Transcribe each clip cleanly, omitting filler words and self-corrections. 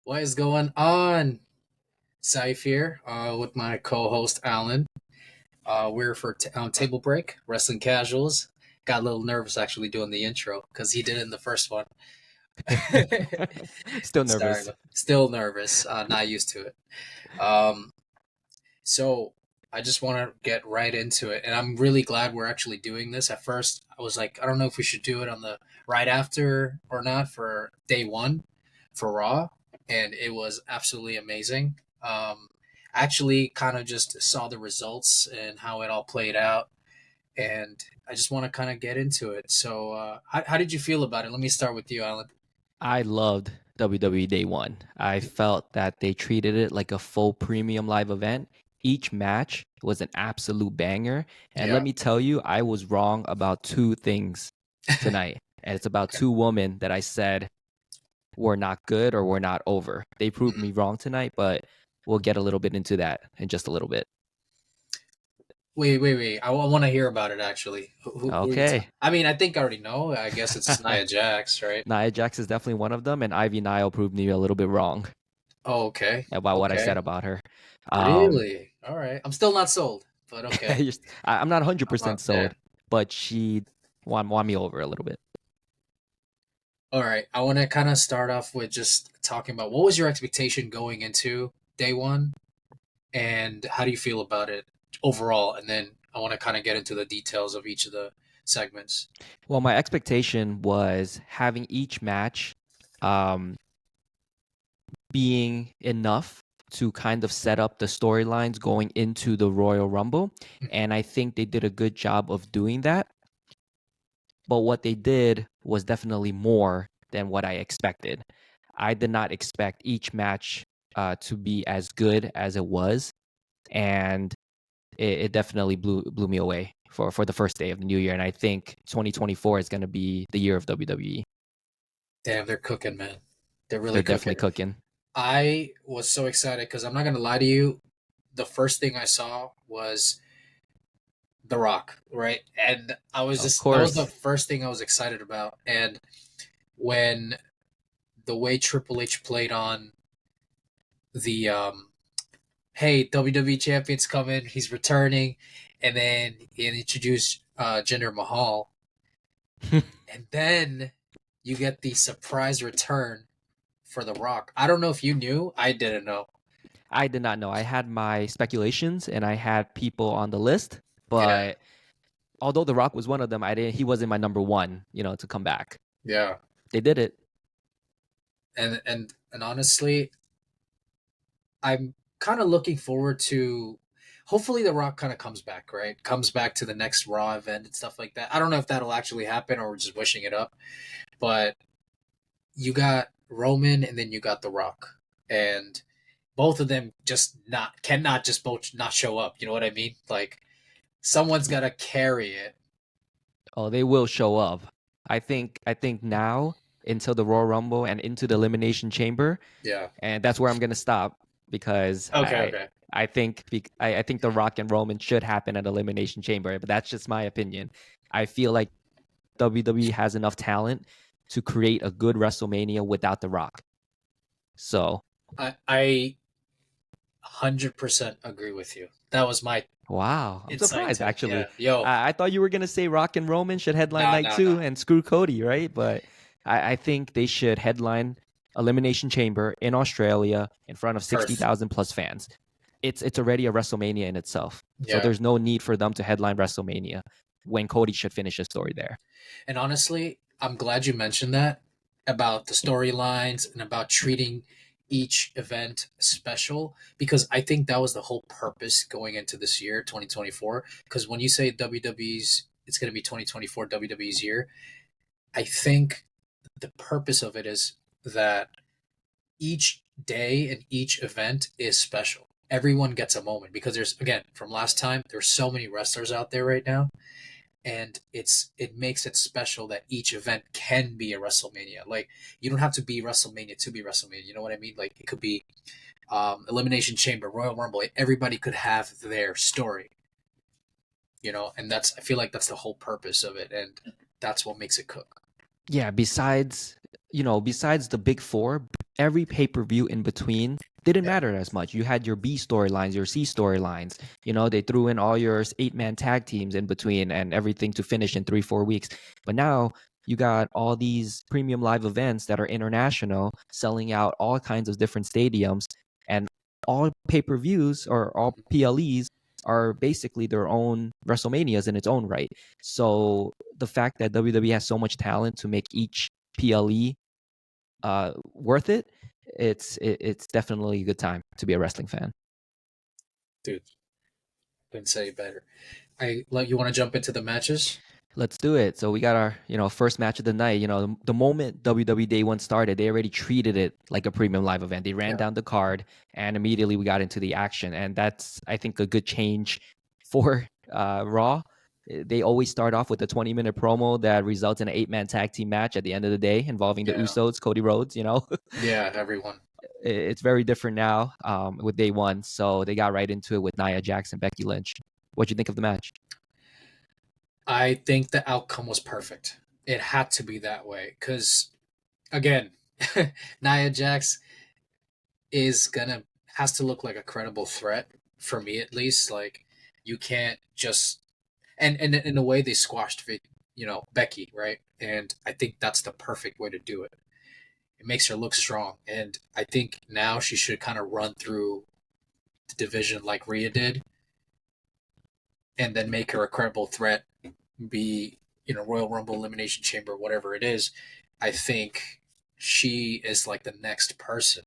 What is going on? Saif here with my co-host Alan. We're for Table Break Wrestling Casuals. Got a little nervous actually doing the intro because he did it in the first one. Still Sorry, nervous. but still nervous. Not used to it. Um, so I just want to get right into it, and I'm really glad we're actually doing this. At first, I was like, I don't know if we should do it on the right after or not for day one for Raw, and it was absolutely amazing. Actually, kind of just saw the results and how it all played out, and I just want to kind of get into it. So, how did you feel about it? Let me start with you, Alan. I loved WWE Day One. I felt that they treated it like a full premium live event. Each match was an absolute banger. And let Yeah. me tell you, I was wrong about two things tonight. And it's about Okay. two women that I said were not good or were not over. They proved Mhm. me wrong tonight, but we'll get a little bit into that in just a little bit. Wait. I want to hear about it actually. Who are you Okay. I mean, I think I already know. I guess it's Nia Jax, right? Nia Jax is definitely one of them, and Ivy Nile proved me a little bit wrong Oh, okay. about what I said Okay. about her. Um, Really? All right. I'm still not sold, but okay. I'm not I'm not, 100% yeah. sold, but she won me over a little bit. All right. I want to kind of start off with just talking about what was your expectation going into day one and how do you feel about it overall? And then I want to kind of get into the details of each of the segments. Well, my expectation was having each match um, being enough to kind of set up the storylines going into the Royal Rumble. Mhm. And I think they did a good job of doing that. But what they did was definitely more than what I expected. I did not expect each match to be as good as it was. And it definitely blew me away for the first day of the new year. And I think 2024 is going to be the year of WWE. Damn, they're cooking, man. They're really They're definitely cooking. cooking. I was so excited because I'm not going to lie to you. The first thing I saw was The Rock, right? And I was Of just that was the course. first thing I was excited about. And when the way Triple H played on the hey, WWE champion's coming, he's returning, and then he introduced Jinder Mahal, and then you get the surprise return for The Rock. I don't know if you knew, I didn't know. I did not know. I had my speculations and I had people on the list, Yeah, but although The Rock was one of them, I didn't. He wasn't my number one. To come back. yeah, They did it. and honestly, I'm kind of looking forward to. Hopefully, The Rock kind of comes back, right? Comes back to the next Raw event and stuff like that. I don't know if that'll actually happen or we're just wishing it up, but you got Roman and then you got The Rock, and both of them just not cannot just both not show up. You know what I mean? Like someone's got to carry it. Oh, they will show up. I think now until the Royal Rumble and into the Elimination Chamber, Yeah. and that's where I'm gonna stop because Okay. I Okay. I think I think the Rock and Roman should happen at Elimination Chamber, but that's just my opinion. I feel like WWE has enough talent to create a good WrestleMania without the Rock. So, I 100% agree with you. That was my wow, I'm insight surprised to it. actually. Yeah. Yo. I thought you were gonna say Rock and Roman should headline No. night No. No. two and screw Cody, right? But I think they should headline Elimination Chamber in Australia in front of sixty Perth. thousand plus fans. It's already a WrestleMania in itself, so Yeah. there's no need for them to headline WrestleMania when Cody should finish his story there. And honestly, I'm glad you mentioned that about the storylines and about treating each event special because I think that was the whole purpose going into this year, 2024. Because when you say WWE's, it's going to be 2024 WWE's year, I think the purpose of it is that each day and each event is special. Everyone gets a moment because there's, again, from last time, there's so many wrestlers out there right now and it makes it special that each event can be a WrestleMania. Like you don't have to be WrestleMania to be WrestleMania. You know what I mean? Like it could be Elimination Chamber, Royal Rumble. Everybody could have their story. And that's I feel like that's the whole purpose of it, and that's what makes it cook. Yeah, besides besides the big four, every pay per view in between didn't Yeah, matter as much. You had your B storylines, your C storylines. They threw in all your 8-man tag teams in between and everything to finish in 3-4 weeks. But now you got all these premium live events that are international, selling out all kinds of different stadiums, and all pay per views or all PLEs are basically their own WrestleManias in its own right. So the fact that WWE has so much talent to make each PLE worth it, it's definitely a good time to be a wrestling fan. dude, couldn't say it better. I like you want to jump into the matches? Let's do it. So we got our, first match of the night. The moment WWE Day One started, they already treated it like a premium live event. They ran Yeah, down the card, and immediately we got into the action, and that's, I think, a good change for Raw. They always start off with a 20-minute promo that results in an 8-man tag team match at the end of the day involving the yeah, Usos, Cody Rhodes. yeah. Everyone. It's very different now with Day One. So they got right into it with Nia Jax and Becky Lynch. What'd you think of the match? I think the outcome was perfect. It had to be that way because again, Nia Jax is gonna has to look like a credible threat for me at least. Like you can't just and in a way they squashed Becky, right? And I think that's the perfect way to do it. It makes her look strong, and I think now she should kind of run through the division like Rhea did, and then make her a credible threat. Be Royal Rumble, Elimination Chamber, whatever it is. I think she is like the next person.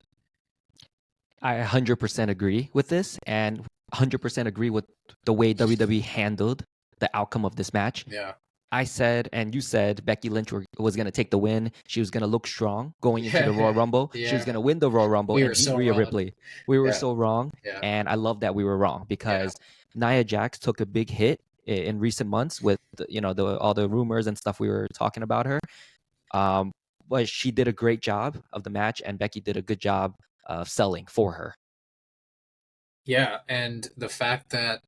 I 100% agree with this and 100% agree with the way WWE handled the outcome of this match. Yeah, I said, and you said, Becky Lynch was going to take the win. She was going to look strong going into the Royal yeah, Rumble. She was going yeah. to win the Royal Rumble We were and beat so Rhea wrong. Ripley. We were Yeah, so wrong. yeah, And I love that we were wrong yeah, because Nia Jax took a big hit in recent months with all the rumors and stuff we were talking about her. Um, but she did a great job of the match, and Becky did a good job of selling for her. yeah. And the fact that,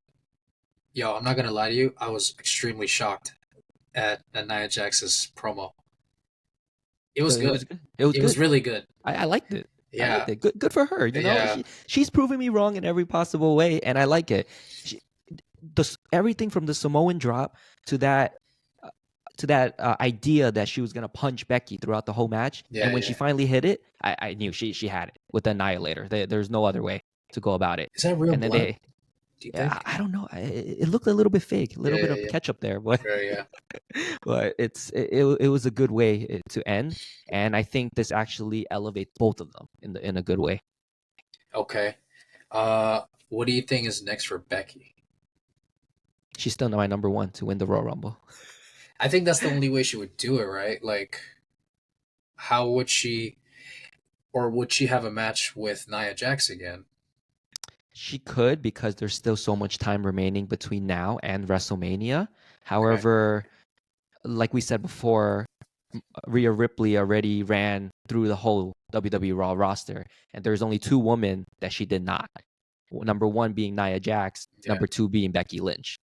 yo, I'm not gonna lie to you, I was extremely shocked at Nia Jax's promo. It was It good. was good. It was It was good. really good. I liked it. I liked Yeah, it. Good for her. yeah, She's proving me wrong in every possible way, and I like it. She, everything from the Samoan drop to that uh, idea that she was gonna punch Becky throughout the whole match, yeah, and when she yeah. finally hit it, I knew she had it with the Annihilator. There's no other way to go about it. Is that real And then blood? Do you yeah, think? I don't know. It looked a little bit fake, a little Yeah, bit yeah, of yeah. ketchup there, but Yeah, yeah. but it was a good way to end, and I think this actually elevates both of them in a good way. Okay. What do you think is next for Becky? She's still my number one to win the Royal Rumble. I think that's the only way she would do it, right? Like, how would she, or would she have a match with Nia Jax again? She could because there's still so much time remaining between now and WrestleMania. Okay. However, like we said before, Rhea Ripley already ran through the whole WWE Raw roster, and there's only two women that she did not. Number one being Nia Jax, Yeah. number two being Becky Lynch.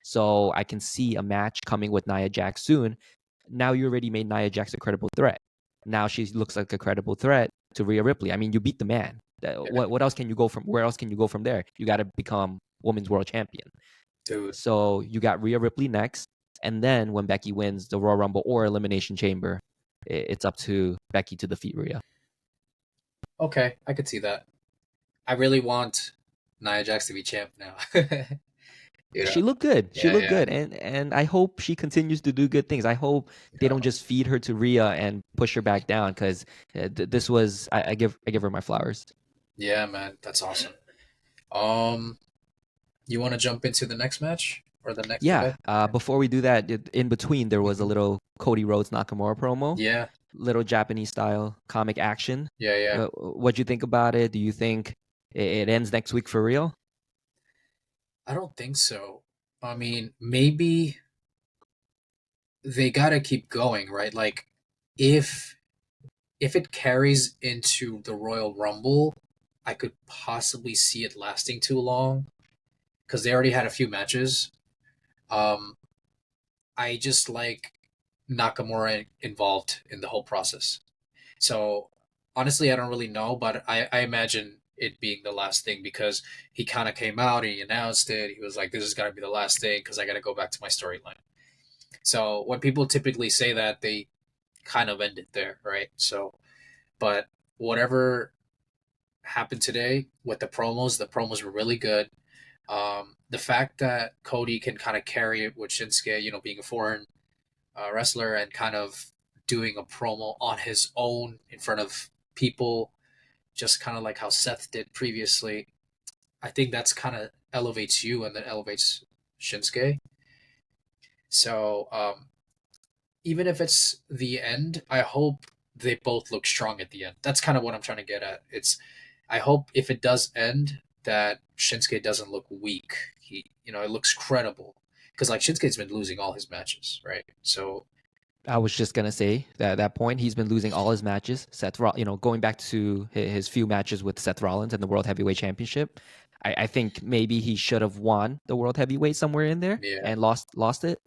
So I can see a match coming with Nia Jax soon. Now you already made Nia Jax a credible threat. Now she looks like a credible threat to Rhea Ripley. I mean, you beat the man. Yeah. What else can you go from? Where else can you go from there? You got to become women's world champion. Dude. So you got Rhea Ripley next, and then when Becky wins the Royal Rumble or Elimination Chamber, it's up to Becky to defeat Rhea. Okay, I could see that. I really want Nia Jax to be champ now. you know? She looked good. She Yeah, looked yeah, good, and I hope she continues to do good things. I hope they don't yeah. just feed her to Rhea and push her back down because this was I give her my flowers. Yeah, man, that's awesome. Um, you want to jump into the next match or the next Yeah. event? Yeah. Before we do that, in between there was a Hmm. little Cody Rhodes Nakamura promo, Yeah, little Japanese style comic action. yeah, yeah. What'd you think about it? Do you think it ends next week for real? I don't think so. I mean, maybe they gotta keep going, right? Like, if if it carries into the Royal Rumble, I could possibly see it lasting too long because they already had a few matches. Um, I just like Nakamura involved in the whole process. So honestly, I don't really know, but I imagine it being the last thing because he kind of came out and he announced it. He was like, "This is gonna be the last thing because I got to go back to my storyline." So when people typically say that, they kind of end it there, right? So, but whatever happened today with the promos were really good. The fact that Cody can kind of carry it with Shinsuke, being a foreign wrestler and kind of doing a promo on his own in front of people, just kind of like how Seth did previously. I think that's kind of elevates you and then elevates Shinsuke. So even if it's the end, I hope they both look strong at the end. That's kind of what I'm trying to get at. I hope if it does end, that Shinsuke doesn't look weak. It looks credible because like Shinsuke's been losing all his matches, right? So I was just gonna say that at that point he's been losing all his matches. Going back to his few matches with Seth Rollins and the World Heavyweight Championship, I think maybe he should have won the World Heavyweight somewhere in there yeah, and lost it.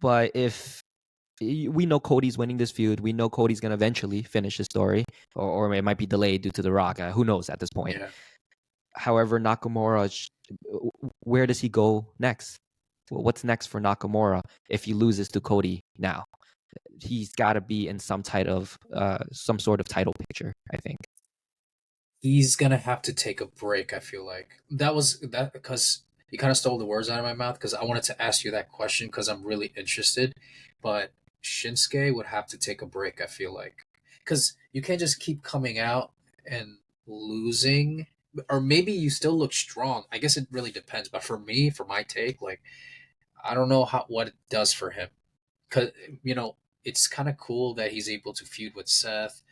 But if we know Cody's winning this feud, we know Cody's gonna eventually finish his story, or it might be delayed due to The Rock. Who knows at this point? yeah, However, Nakamura, where does he go next? What's next for Nakamura if he loses to Cody now? He's got to be in some sort of title picture, I think. he's gonna have to take a break. I feel like that because you kind of stole the words out of my mouth because I wanted to ask you that question because I'm really interested, but Shinsuke would have to take a break. I feel like because you can't just keep coming out and losing, or maybe you still look strong. I guess it really depends. But for me, for my take, like I don't know what it does for him because it's kind of cool that he's able to feud with Seth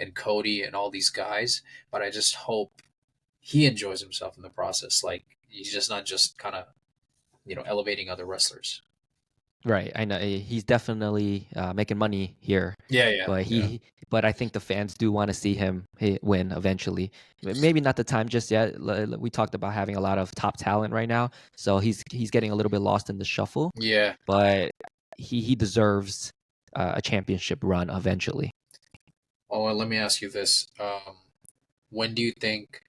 and Cody and all these guys, but I just hope he enjoys himself in the process. Like he's just not just kind of elevating other wrestlers. Right. I know he's definitely making money here, Yeah, yeah, but yeah, but I think the fans do want to see him win eventually. Maybe not the time just yet. We talked about having a lot of top talent right now, so he's getting a little bit lost in the shuffle. yeah. But he deserves a championship run eventually. Oh, well, let me ask you this: when do you think?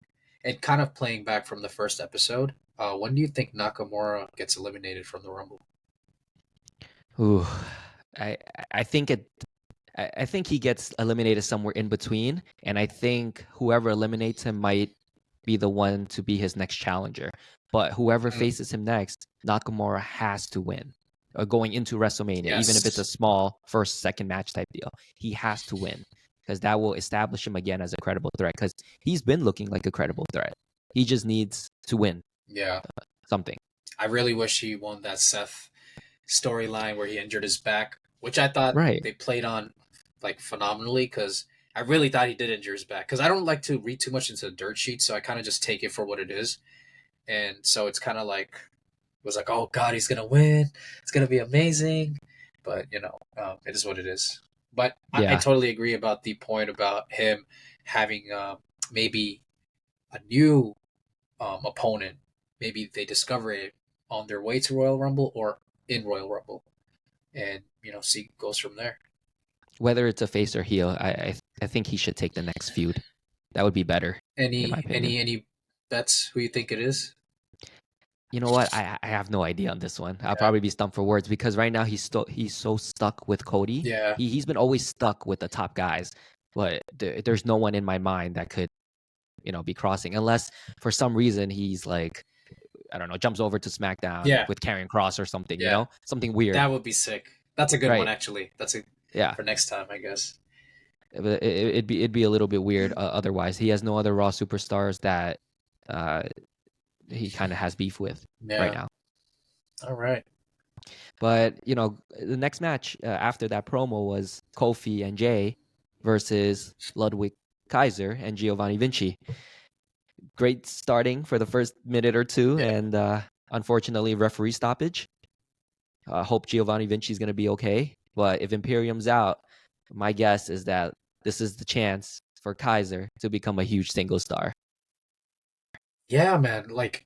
And kind of playing back from the first episode, when do you think Nakamura gets eliminated from the Rumble? Ooh, I I think it I think he gets eliminated somewhere in between, and I think whoever eliminates him might be the one to be his next challenger. But whoever Mm, faces him next, Nakamura has to win. Going into WrestleMania, even if it's a yes. small first, second match type deal, he has to win because that will establish him again as a credible threat. Because he's been looking like a credible threat. He just needs to win Yeah. something. I really wish he won that Seth storyline where he injured his back, which I thought Right. they played on like phenomenally because I really thought he did injure his back because I don't like to read too much into the dirt sheet, so I kind of just take it for what it is, and so it's kind of like it was like, oh god, he's gonna win, it's gonna be amazing, but it is what it is. But I Yeah. totally agree about the point about him having maybe a new opponent. Maybe they discover it on their way to Royal Rumble or in Royal Rumble, and see goes from there. Whether it's a face or heel, I think he should take the next feud. That would be better, in my Any opinion. any any bets who you think it is? You know what? I have no idea on this one. I'll Yeah, probably be stumped for words because right now he's so stuck with Cody. yeah, He's been always stuck with the top guys, but there's no one in my mind that could be crossing unless for some reason he's like I don't know jumps over to SmackDown yeah, with Karrion Cross or something. yeah. Something weird, That would be sick. That's a good one, right? actually. That's a Yeah. for next time, I guess. But it'd be a little bit weird otherwise. He has no other Raw superstars that uh, he kind of has beef with right Yeah. now. All right. But the next match after that promo was Kofi and Jay versus Ludwig Kaiser and Giovanni Vinci. Great starting for the first minute or two, Yeah. and unfortunately, referee stoppage. Hope Giovanni Vinci is going to be okay. But if Imperium's out, my guess is that this is the chance for Kaiser to become a huge single star. Yeah, man. Like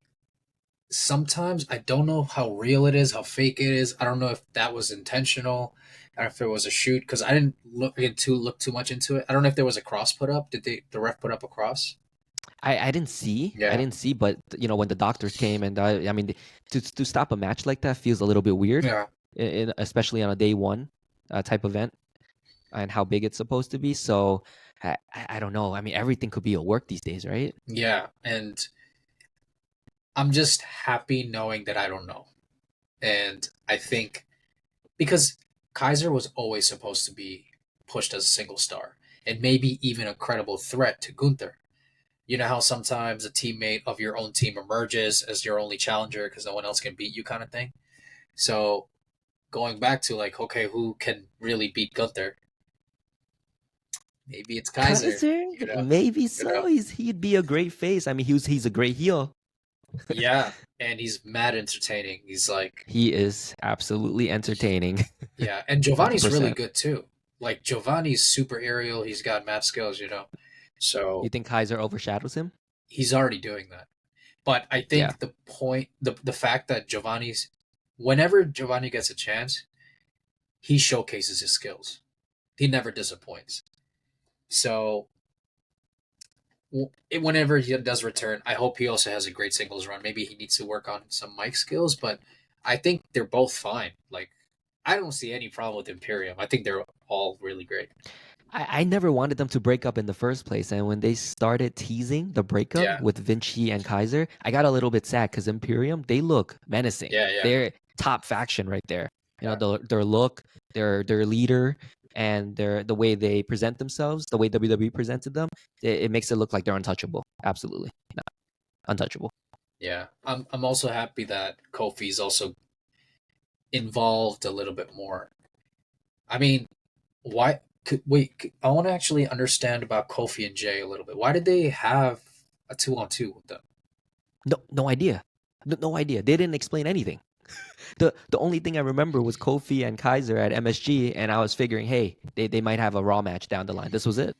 sometimes I don't know how real it is, how fake it is. I don't know if that was intentional, or if it was a shoot because I didn't look too much into it. I don't know if there was a cross put up. Did the ref put up a cross? I didn't see, Yeah, but when the doctors came and I mean, to stop a match like that feels a little bit weird, yeah, especially on a day one type event and how big it's supposed to be. So I don't know. I mean, everything could be a work these days, right? yeah. And I'm just happy knowing that I don't know. And I think because Kaiser was always supposed to be pushed as a single star and maybe even a credible threat to Gunther. You know how sometimes a teammate of your own team emerges as your only challenger because no one else can beat you, kind of thing. So going back to like, okay, who can really beat Gunther? Maybe it's Kaiser. Kaiser, You know, maybe you know. so. He'd be a great face. I mean, he's a great heel. Yeah, and he's mad entertaining. He's like, He is absolutely entertaining, yeah, and hundred Giovanni's really percent. good too. Like Giovanni's super aerial. He's got mad skills. You So think Kaiser overshadows him? he's already doing that. But I Yeah. think the point, the fact that whenever Giovanni gets a chance, he showcases his skills. He never disappoints. So whenever he does return, I hope he also has a great singles run. Maybe he needs to work on some mic skills, but I think they're both fine. Like I don't see any problem with Imperium. I think they're all really great. I never wanted them to break up in the first place. And when they started teasing the breakup Yeah, with Vinci and Kaiser, I got a little bit sad because Imperium, they look menacing. yeah, yeah, They're top faction right there. yeah, Their look, their leader, and the way they present themselves, the way WWE presented them, it makes it look like they're untouchable. Absolutely. No, untouchable. yeah. I'm also happy that Kofi's also involved a little bit more. I mean, why? I want to actually understand about Kofi and Jay a little bit. Why did they have a 2-on-2 with them? No idea. No idea. They didn't explain anything. The only thing I remember was Kofi and Kaiser at MSG, and I was figuring, hey, they might have a Raw match down the line. This was it.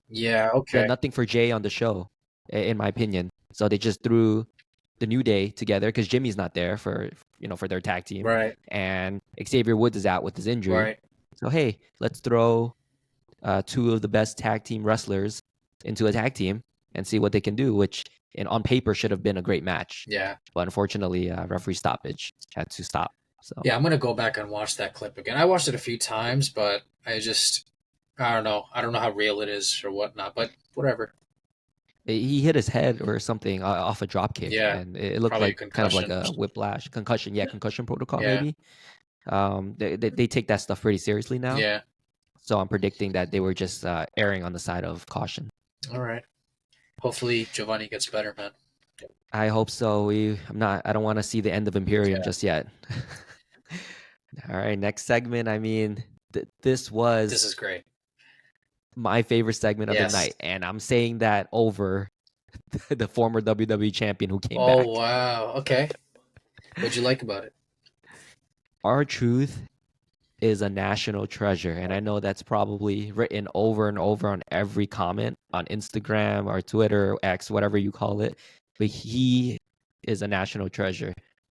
Yeah, Then okay. nothing for Jay on the show, in my opinion. So they just threw the New Day together because Jimmy's not there for their tag team, Right, and Xavier Woods is out with his injury. right. So hey, let's throw two of the best tag team wrestlers into a tag team and see what they can do. Which on paper should have been a great match, Yeah. but unfortunately, referee stoppage had to stop. So Yeah, I'm gonna go back and watch that clip again. I watched it a few times, but I don't know. I don't know how real it is or whatnot, but whatever. he hit his head or something off a drop kick, Yeah, and it looked probably a like kind of like concussion. a whiplash concussion. Yeah, concussion protocol Yeah, maybe. They take that stuff pretty seriously now. yeah. So I'm predicting that they were just erring on the side of caution. All right. Hopefully Giovanni gets better, man. I hope so. I don't want to see the end of Imperium Yeah, just yet. All right, next segment. I mean, this this was is great. my favorite segment of the Yes. night, and I'm saying that over the former WWE champion who came Oh back. wow. Okay. What'd you like about it? R-Truth is a national treasure, and I know that's probably written over and over on every comment on Instagram or Twitter, X, whatever you call it. But he is a national treasure.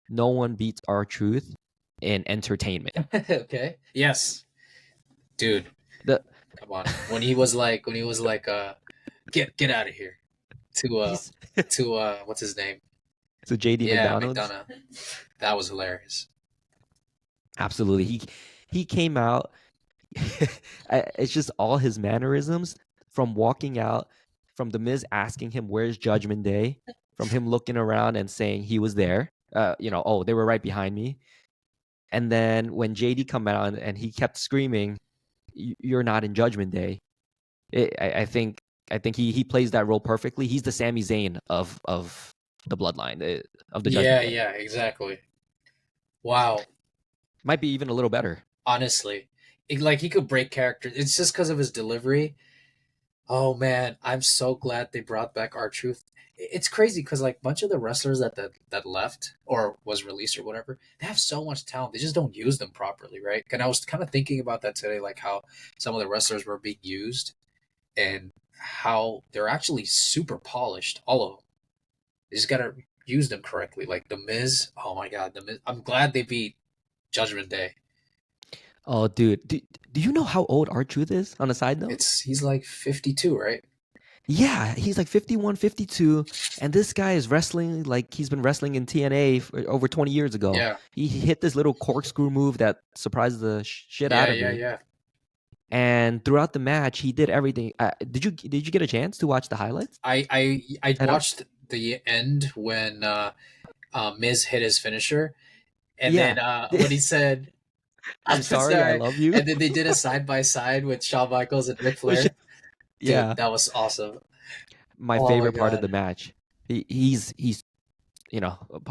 No one beats R-Truth in entertainment. Okay. Yes, dude. The Come on. When he was like, get out of here to he's what's his name? so JD Yeah, McDonald's. McDonough. That was hilarious. Absolutely, he came out. It's just all his mannerisms from walking out, from the Miz asking him where's Judgment Day, from him looking around and saying he was there. Oh, they were right behind me. And then when JD come out and he kept screaming, "You're not in Judgment Day." I think he plays that role perfectly. He's the Sami Zayn of the Bloodline, of the Judgment Yeah, Day. yeah, exactly. Wow. Might be even a little better. Honestly, like he could break characters. It's just because of his delivery. Oh man, I'm so glad they brought back our truth. It's crazy because like a bunch of the wrestlers that left or was released or whatever, they have so much talent. They just don't use them properly, right? And I was kind of thinking about that today, like how some of the wrestlers were being used and how they're actually super polished. All of them. They just gotta use them correctly. Like the Miz, oh my god, the Miz. I'm glad they beat Judgment Day. Oh, dude, do you know how old R-Truth is? On a side note, He's like 52, right? yeah, he's like 51, 52, and this guy is wrestling like he's been wrestling in TNA for over 20 years ago. Yeah, He hit this little corkscrew move that surprised the shit out yeah, of yeah, me. yeah. And throughout the match, he did everything. Did you get a chance to watch the highlights I at all? watched the end when Miz hit his finisher, and then Yeah. when he said, I'm "I'm sorry, I sorry," love you. and then they did a side by side with Shawn Michaels and Ric Which is, Flair. Dude, yeah, that was awesome. my Oh my favorite part of god, the match. He's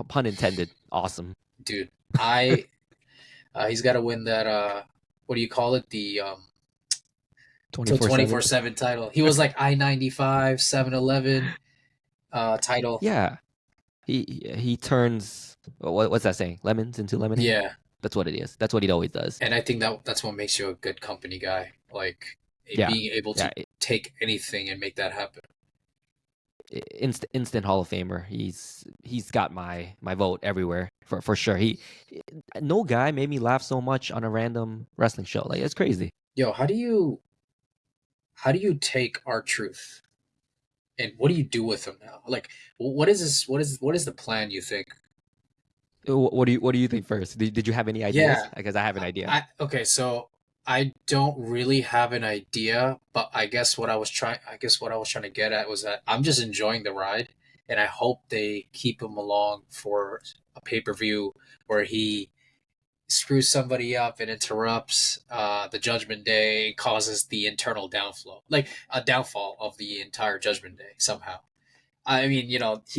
pun intended, awesome. dude, I he's got to win that. What do you call it? The the 24/7. 24/7 title. He was like I-95 7-Eleven title. Yeah. He turns what's that saying? Lemons into lemonade? Yeah, That's what it is. That's what he always does. and I think that's what makes you a good company guy. Like Yeah. being able Yeah. to take anything and make that happen. Instant Hall of Famer. He's got my vote everywhere for sure. No guy made me laugh so much on a random wrestling show. Like it's crazy. Yo, how do you take our truth and what do you do with them now? Like, what is this? What is the plan? You think? What do you think first? Did you have any ideas? Yeah, Because I have an idea. okay. So I don't really have an idea, but I guess what I was trying. I guess what I was trying to get at was that I'm just enjoying the ride, and I hope they keep him along for a pay-per-view where he screws somebody up and interrupts the Judgment Day, causes the internal downflow, like a downfall of the entire Judgment Day somehow. I mean,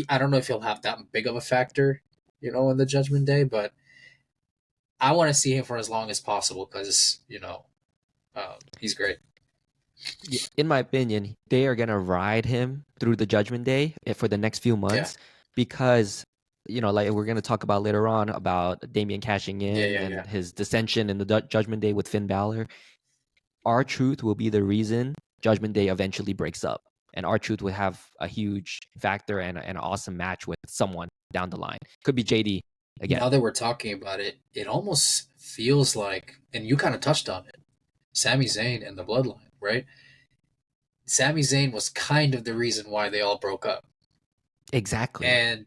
I don't know if he'll have that big of a factor, in the Judgment Day, but I want to see him for as long as possible because he's great. In my opinion, they are gonna ride him through the Judgment Day for the next few Yeah, months because like we're gonna talk about later on about Damien cashing yeah, in yeah, yeah. and his dissension in the Judgment Day with Finn Balor. Our truth will be the reason Judgment Day eventually breaks up, and our truth will have a huge factor and an awesome match with someone down the line. Could be JD again. Now that we're talking about it, it almost feels like, and you kind of touched on it, Sami Zayn and the Bloodline, right? Sami Zayn was kind of the reason why they all broke up. Exactly. And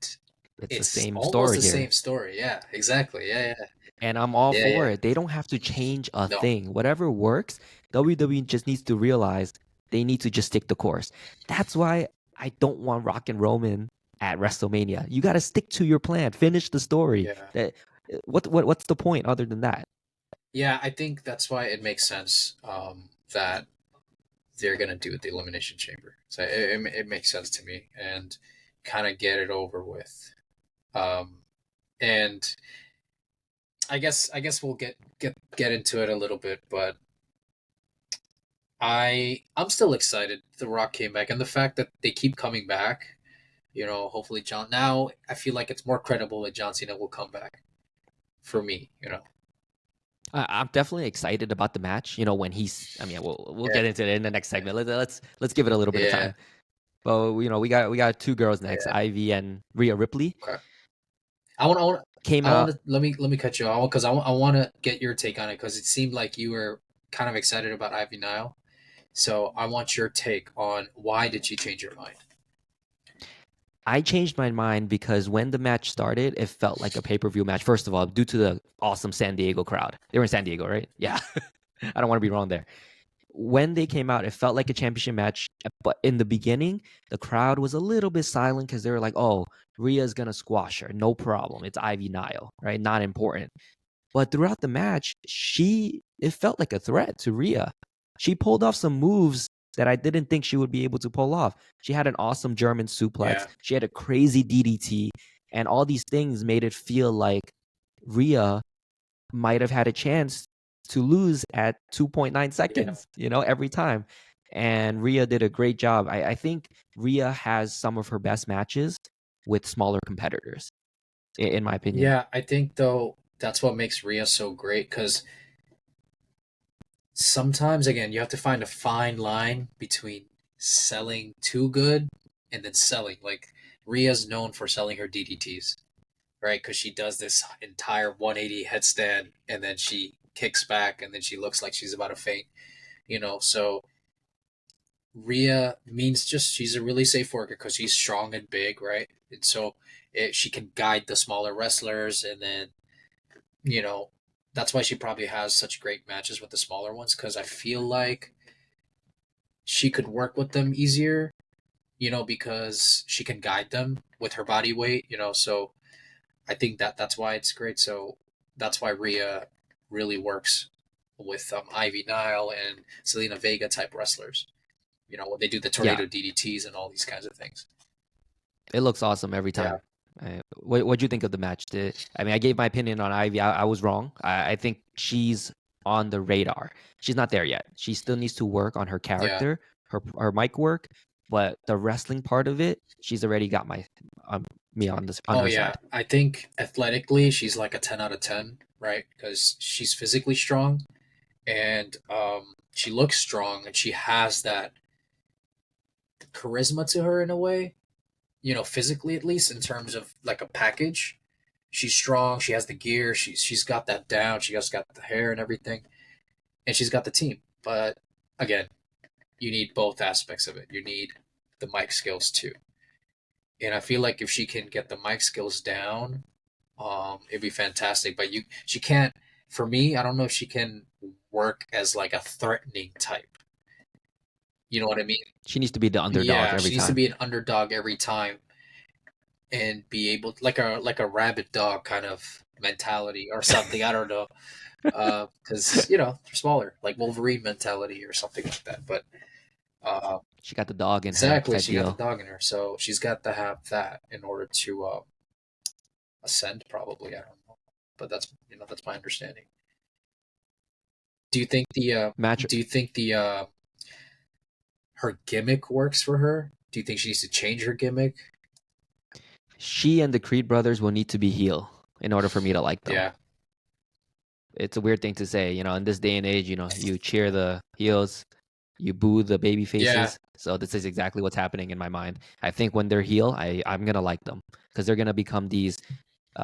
It's the it's same almost story the here. same story. Yeah, exactly. Yeah, yeah, And I'm all yeah, for yeah. it. They don't have to change a No, thing. Whatever works, WWE just needs to realize they need to just stick the course. That's why I don't want Rock and Roman at WrestleMania. You got to stick to your plan. Finish the story. yeah, That what's the point other than that? yeah. I think that's why it makes sense that they're gonna do the Elimination Chamber. So it makes sense to me, and kind of get it over with. Um, and I guess we'll get into it a little bit, but I'm still excited. The Rock came back, and the fact that they keep coming back. Hopefully John. Now I feel like it's more credible that John Cena will come back for me. I'm definitely excited about the match. When he's, I mean, we'll Yeah, get into it in the next segment. Let's give it a little bit of yeah, time. But we got two girls next, yeah. Ivy and Rhea Ripley. Okay. I want. I want. Came I want out. to let me cut you off because I want to get your take on it because it seemed like you were kind of excited about Ivy Nile. So I want your take on why did you change your mind? I changed my mind because when the match started, it felt like a pay-per-view match. First of all, due to the awesome San Diego crowd. They were in San Diego, right? Yeah. I don't want to be wrong there. When they came out, it felt like a championship match. But in the beginning, the crowd was a little bit silent because they were like, oh, Rhea's going to squash her. No problem. It's Ivy Nile, right? Not important. But throughout the match, it felt like a threat to Rhea. She pulled off some moves that I didn't think she would be able to pull off. She had an awesome German suplex. Yeah, She had a crazy DDT, and all these things made it feel like Rhea might have had a chance to lose at 2.9 yeah, seconds, every time. And Rhea did a great job. I think Rhea has some of her best matches with smaller competitors, in my opinion. yeah. I think though that's what makes Rhea so great because sometimes again you have to find a fine line between selling too good and then selling like Rhea's known for selling her DDTs, right? Because she does this entire 180 headstand and then she kicks back and then she looks like she's about to faint, So Rhea means just she's a really safe worker because she's strong and big, right? And so she can guide the smaller wrestlers, and then you know that's why she probably has such great matches with the smaller ones because I feel like she could work with them easier, because she can guide them with her body weight, So I think that's why it's great. So that's why Rhea really works with Ivy Nile and Selena Vega type wrestlers. When they do the Yeah, tornado DDTs and all these kinds of things. it looks awesome every Yeah, time. What'd you think of the match? I mean, I gave my opinion on Ivy. I was wrong. I think she's on the radar. She's not there yet. She still needs to work on her yeah. character, her mic work, but the wrestling part of it, she's already got me on Oh her yeah. side. I think athletically she's like a 10 out of 10, right? Because she's physically strong and she looks strong and she has that charisma to her in a way, physically at least in terms of like a package. She's strong. She has the gear. She's got that down. She just got the hair and everything, and she's got the team. But again, you need both aspects of it. You need the mic skills too, and I feel like if she can get the mic skills down, it'd be fantastic. But she can't. For me, I don't know if she can work as like a threatening type. You know what I mean? She needs to be the underdog Yeah, every she needs to time. be an underdog every time and be able like a rabid dog kind of mentality or something. I don't know, because they're smaller, like Wolverine mentality or something like that. But She got the dog in her exactly, type she got the deal. dog in her, so she's got to have that in order to ascend. Probably, I don't know, but that's my understanding. Do you think the uh, Match. do you think the her gimmick works for her? Do you think she needs to change her gimmick? She and the Creed brothers will need to be heel in order for me to like them. Yeah, It's a weird thing to say, in this day and age, you cheer the heels, you boo the baby yeah, faces. So this is exactly what's happening in my mind. I think when they're heel, I'm gonna like them because they're gonna become these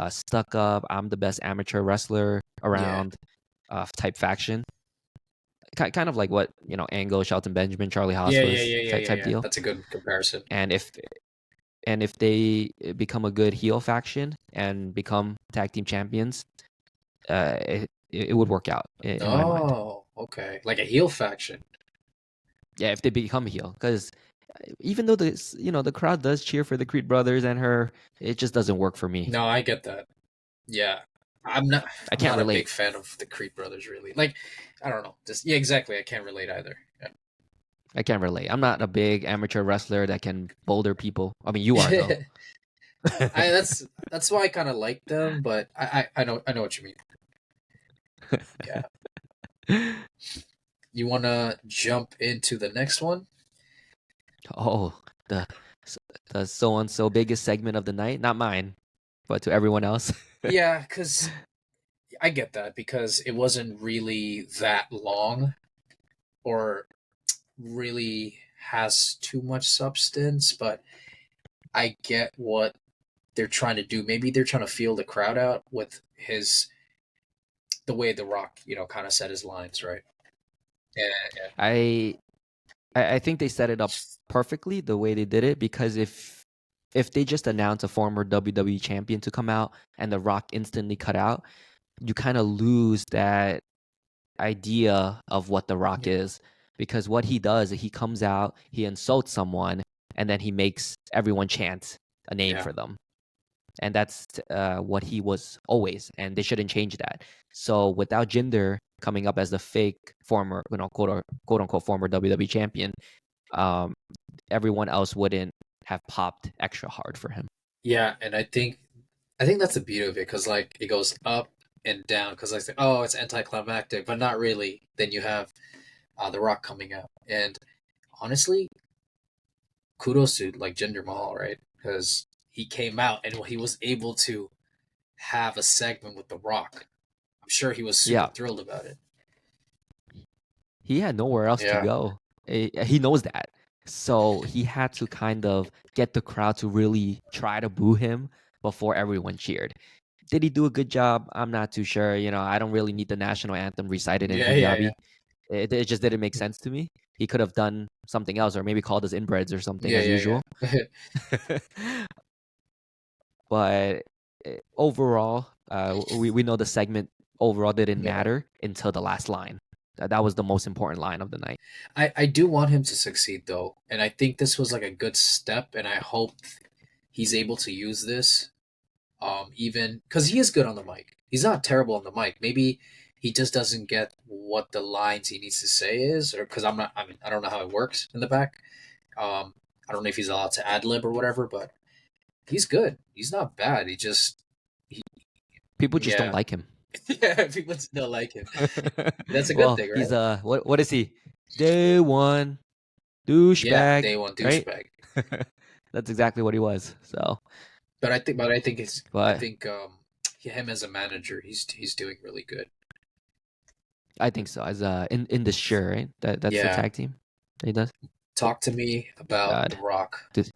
stuck up. I'm the best amateur wrestler yeah, around type faction, kind of like what Angle, Shelton Benjamin, Charlie Haas yeah, yeah, was yeah, yeah, type yeah, type yeah. deal. That's a good comparison. And if they become a good heel faction and become tag team champions, it would work out in my mind. Oh, okay. Like a heel faction. Yeah, if they become heel, because even though the crowd does cheer for the Creed brothers and her, it just doesn't work for me. No, I get that. Yeah. I'm not I I'm can't not a big relate. fan of the Creed brothers really. Like, I don't know. Just yeah, exactly. I can't relate either. I can't relate. I'm not a big amateur wrestler that can boulder people. I mean, you are though. Yeah. That's why I kind of like them, but I know what you mean. Yeah. You want to jump into the next one? Oh, the the so and so biggest segment of the night, not mine, but to everyone else. Yeah, cuz I get that because it wasn't really that long or really has too much substance, but I get what they're trying to do. Maybe they're trying to feel the crowd out with the way The Rock, kind of said his lines, right? Yeah, yeah, I I think they set it up perfectly the way they did it because if they just announce a former WWE champion to come out and The Rock instantly cut out, you kind of lose that idea of what The Rock yeah, is because what he does, he comes out, he insults someone, and then he makes everyone chant a name yeah, for them. And that's what he was always, and they shouldn't change that. So without Jinder coming up as the fake former, quote unquote former WWE champion, um, everyone else wouldn't have popped extra hard for him. yeah. And I think that's the beauty of it because like it goes up and down because like oh it's anticlimactic, but not really. Then you have The Rock coming out, and honestly, kudos to like Jinder Mahal, right? Because he came out and he was able to have a segment with The Rock. I'm sure he was super Yeah, thrilled about it. he had nowhere else to Yeah, go. He knows that. So he had to kind of get the crowd to really try to boo him before everyone cheered. Did he do a good job? I'm not too sure. I don't really need the national anthem recited in Yeah, yeah, yeah, Punjabi. It just didn't make sense to me. He could have done something else, or maybe called us inbreds or something yeah, as yeah, usual. yeah. But overall, we know the segment overall didn't Yeah. matter until the last line. That was the most important line of the night. I do want him to succeed though, and I think this was like a good step, and I hope he's able to use this. Even because he is good on the mic, he's not terrible on the mic. Maybe he just doesn't get what the lines he needs to say is, or because I'm not. I mean, I don't know how it works in the back. I don't know if he's allowed to ad lib or whatever, but he's good. He's not bad. He, People just don't yeah, like him. yeah. People still like him. That's a good Well, thing, he's right? what is he? Day one Yeah, douchebag, day one right? douchebag. That's exactly what he was. So, But I think I but think him as a manager, he's doing really good. I think so. As in the sure, right? That's the Yeah. tag team that he does. Talk to me about The God, Rock. This-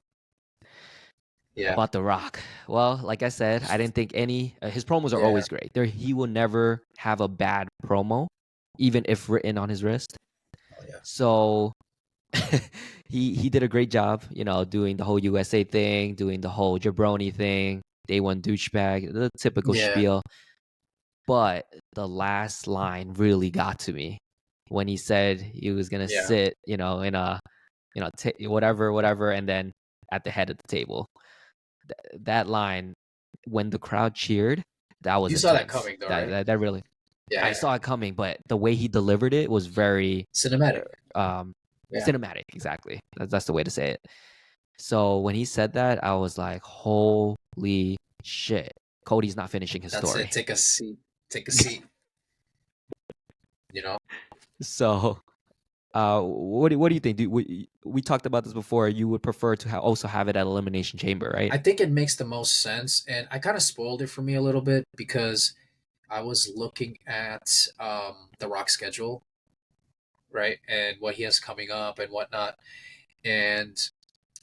Yeah, about The Rock. Well, like I said, I didn't think any. His promos are yeah, always great. He will never have a bad promo, even if written on his wrist. oh, yeah, So he did a great job, doing the whole USA thing, doing the whole jabroni thing, day one douchebag, the typical yeah, spiel. But the last line really got to me when he said he was gonna yeah. sit, in a, whatever, and then at the head of the table. That line, when the crowd cheered, that was You saw that intense. coming though, That right? that, that really, Yeah, I yeah. saw it coming, but the way he delivered it was very Cinematic. um, Yeah, cinematic. Exactly, that's the way to say it. So when he said that, I was like, "Holy shit!" Cody's not finishing his that's it. story. Take a seat. Take a seat. You know. So, what do you think? We talked about this before. You would prefer to also have it at Elimination Chamber, right? I think it makes the most sense, and I kind of spoiled it for me a little bit because I was looking at the Rock schedule, right, and what he has coming up and whatnot, and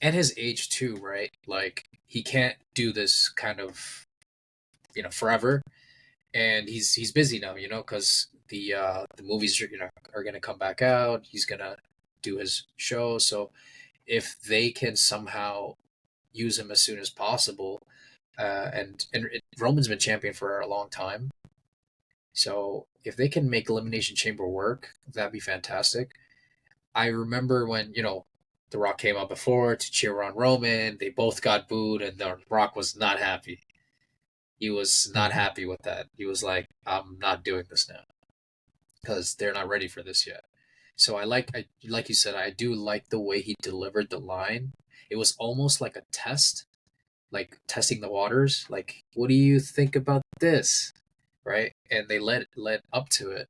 his age too, right? Like he can't do this kind of forever, and he's busy now, because the movies are gonna come back out. He's gonna do his show, so if they can somehow use him as soon as possible, and Roman's been champion for a long time, so if they can make Elimination Chamber work, that'd be fantastic. I remember when The Rock came out before to cheer on Roman. They both got booed, and The Rock was not happy. He was not Mm-hmm. happy with that. He was like, "I'm not doing this now because they're not ready for this yet." So like you said, I do like the way he delivered the line. It was almost like a test, like testing the waters. Like, what do you think about this, right? And they led up to it.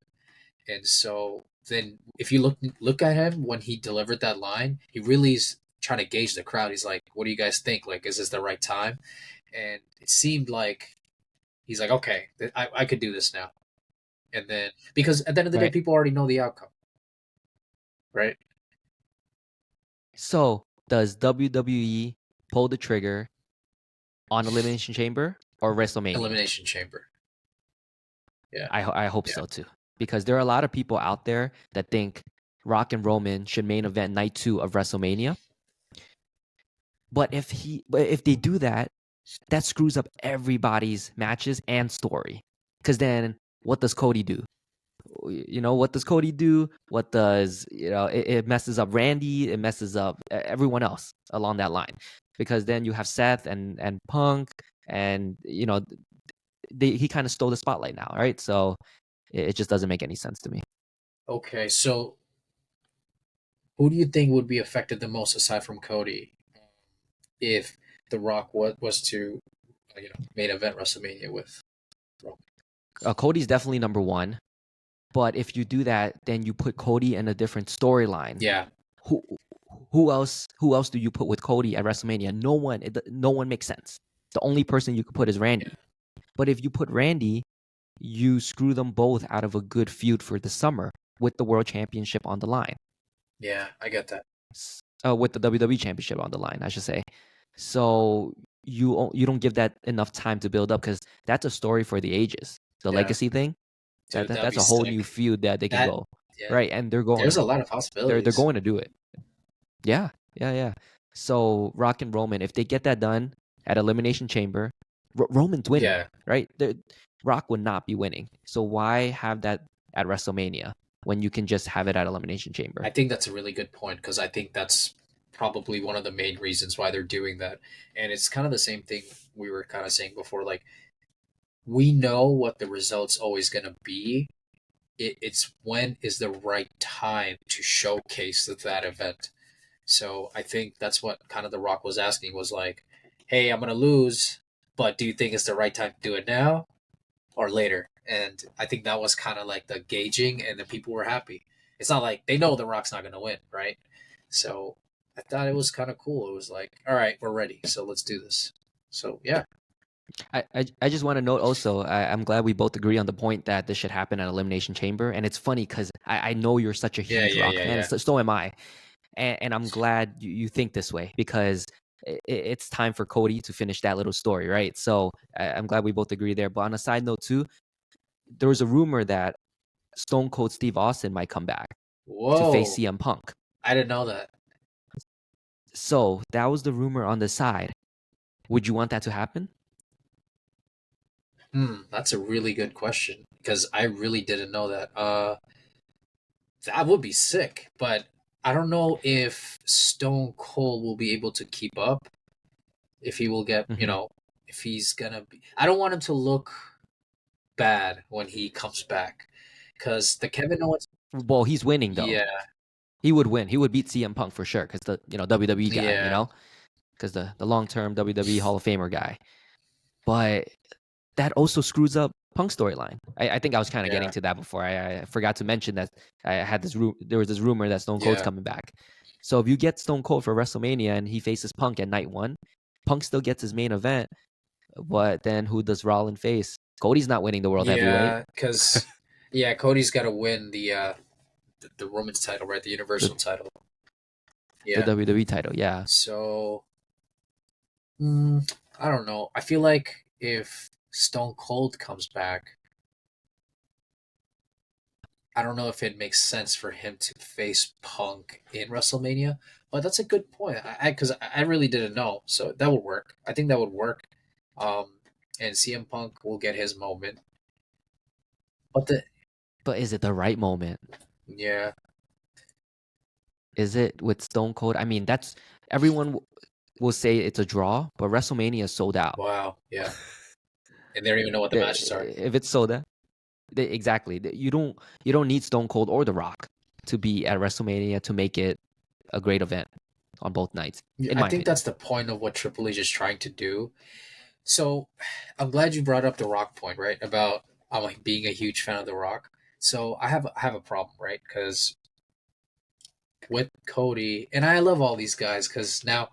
And so then if you look at him when he delivered that line, he really is trying to gauge the crowd. He's like, "What do you guys think? Like, is this the right time?" And it seemed like he's like, "Okay, I could do this now." And then because at the end of the day, Right. people already know the outcome, right? So, does WWE pull the trigger on Elimination Chamber or WrestleMania? Elimination Chamber. Yeah, I hope yeah, so too, because there are a lot of people out there that think Rock and Roman should main event night 2 of WrestleMania. But if they do that, that screws up everybody's matches and story. Because then, what does Cody do? What does Cody do? What does it messes up Randy? It messes up everyone else along that line. Because then you have Seth and Punk, and he kind of stole the spotlight now, right? So it just doesn't make any sense to me. okay. So who do you think would be affected the most aside from Cody if The Rock was to main event WrestleMania with Roman? Cody's definitely number one, but if you do that, then you put Cody in a different storyline. Yeah, Who who else do you put with Cody at WrestleMania? No one. No one makes sense. The only person you could put is yeah, Randy. But if you put Randy, you screw them both out of a good feud for the summer with the world championship on the line. yeah. I get that. with the WWE Championship on the line, I should say. So you don't give that enough time to build up because that's a story for the ages. The Yeah, legacy thing, dude, that'd that's be a whole new sick. feud that they can That go, yeah, right, and they're going there's to a lot of they're possibilities. going to do it. Yeah, yeah, yeah. So Rock and Roman, if they get that done at Elimination Chamber, Roman's winning, Yeah, right? Rock would not be winning. So why have that at WrestleMania when you can just have it at Elimination Chamber? I think that's a really good point because I think that's probably one of the main reasons why they're doing that. And it's kind of the same thing we were kind of saying before. Like, we know what the result's always going to be. It's when is the right time to showcase that event. So I think that's what kind of The Rock was asking was like, hey, I'm going to lose, but do you think it's the right time to do it now or later? And I think that was kind of like the gauging, and the people were happy. It's not like they know The Rock's not going to win, right? So I thought it was kind of cool. It was like, all right, we're ready, so let's do this. So yeah, I just want to note also, I'm glad we both agree on the point that this should happen at Elimination Chamber. And it's funny because I know you're such a yeah, huge yeah, Rock yeah, fan, and yeah. so am I. And I'm glad you think this way because it's time for Cody to finish that little story, right? So I'm glad we both agree there. But on a side note too, there was a rumor that Stone Cold Steve Austin might come back to face Whoa, CM Punk. I didn't know that. So that was the rumor on the side. Would you want that to happen? That's a really good question because I really didn't know that. That would be sick, but I don't know if Stone Cold will be able to keep up. If he will get, Mm-hmm. if he's gonna be. I don't want him to look bad when he comes back, because the Kevin Owens. Well, he's winning though. Yeah, He would win. He would beat CM Punk for sure because the WWE guy, yeah, because the long term WWE Hall of Famer guy. But that also screws up Punk's storyline. I think I was kind of getting yeah, to that before. I forgot to mention that I had there was this rumor that Stone Cold's yeah, coming back. So if you get Stone Cold for WrestleMania and he faces Punk at night one, Punk still gets his main event. But then who does Rollins face? Cody's not winning the world heavyweight, yeah. Because yeah, Cody's got to win the women's title, right? The the, Universal title. the Yeah. WWE title. Yeah. So I don't know. I feel like if Stone Cold comes back, I don't know if it makes sense for him to face Punk in WrestleMania, but that's a good point. Because I really didn't know, so that would work. I think that would work. Um, and CM Punk will get his moment, but But is it the right moment? yeah, Is it with Stone Cold? I mean, that's everyone will say it's a draw, but WrestleMania is sold out. wow, yeah, and they don't even know what the matches are. If it's sold out, exactly. You don't need Stone Cold or The Rock to be at WrestleMania to make it a great event on both nights, Yeah, in I my think opinion. that's the point of what Triple H is trying to do. So, I'm glad you brought up the Rock point, right? About I'm like being a huge fan of the Rock. So I have a problem, right? Because with Cody, and I love all these guys because now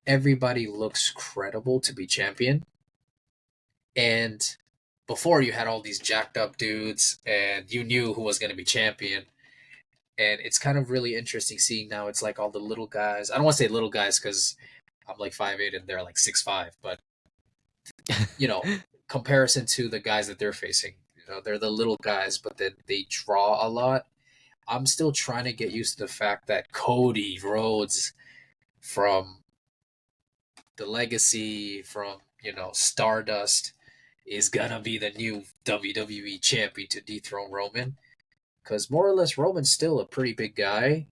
everybody looks credible to be champion. And before you had all these jacked up dudes, and you knew who was going to be champion. And it's kind of really interesting seeing now it's like all the little guys. I don't want to say little guys because I'm like 5'8" and they're like 6'5", but you know, comparison to the guys that they're facing, they're the little guys, but then they draw a lot. I'm still trying to get used to the fact that Cody Rhodes from the legacy from Stardust is gonna be the new WWE champion to dethrone Roman. Because more or less Roman's still a pretty big guy,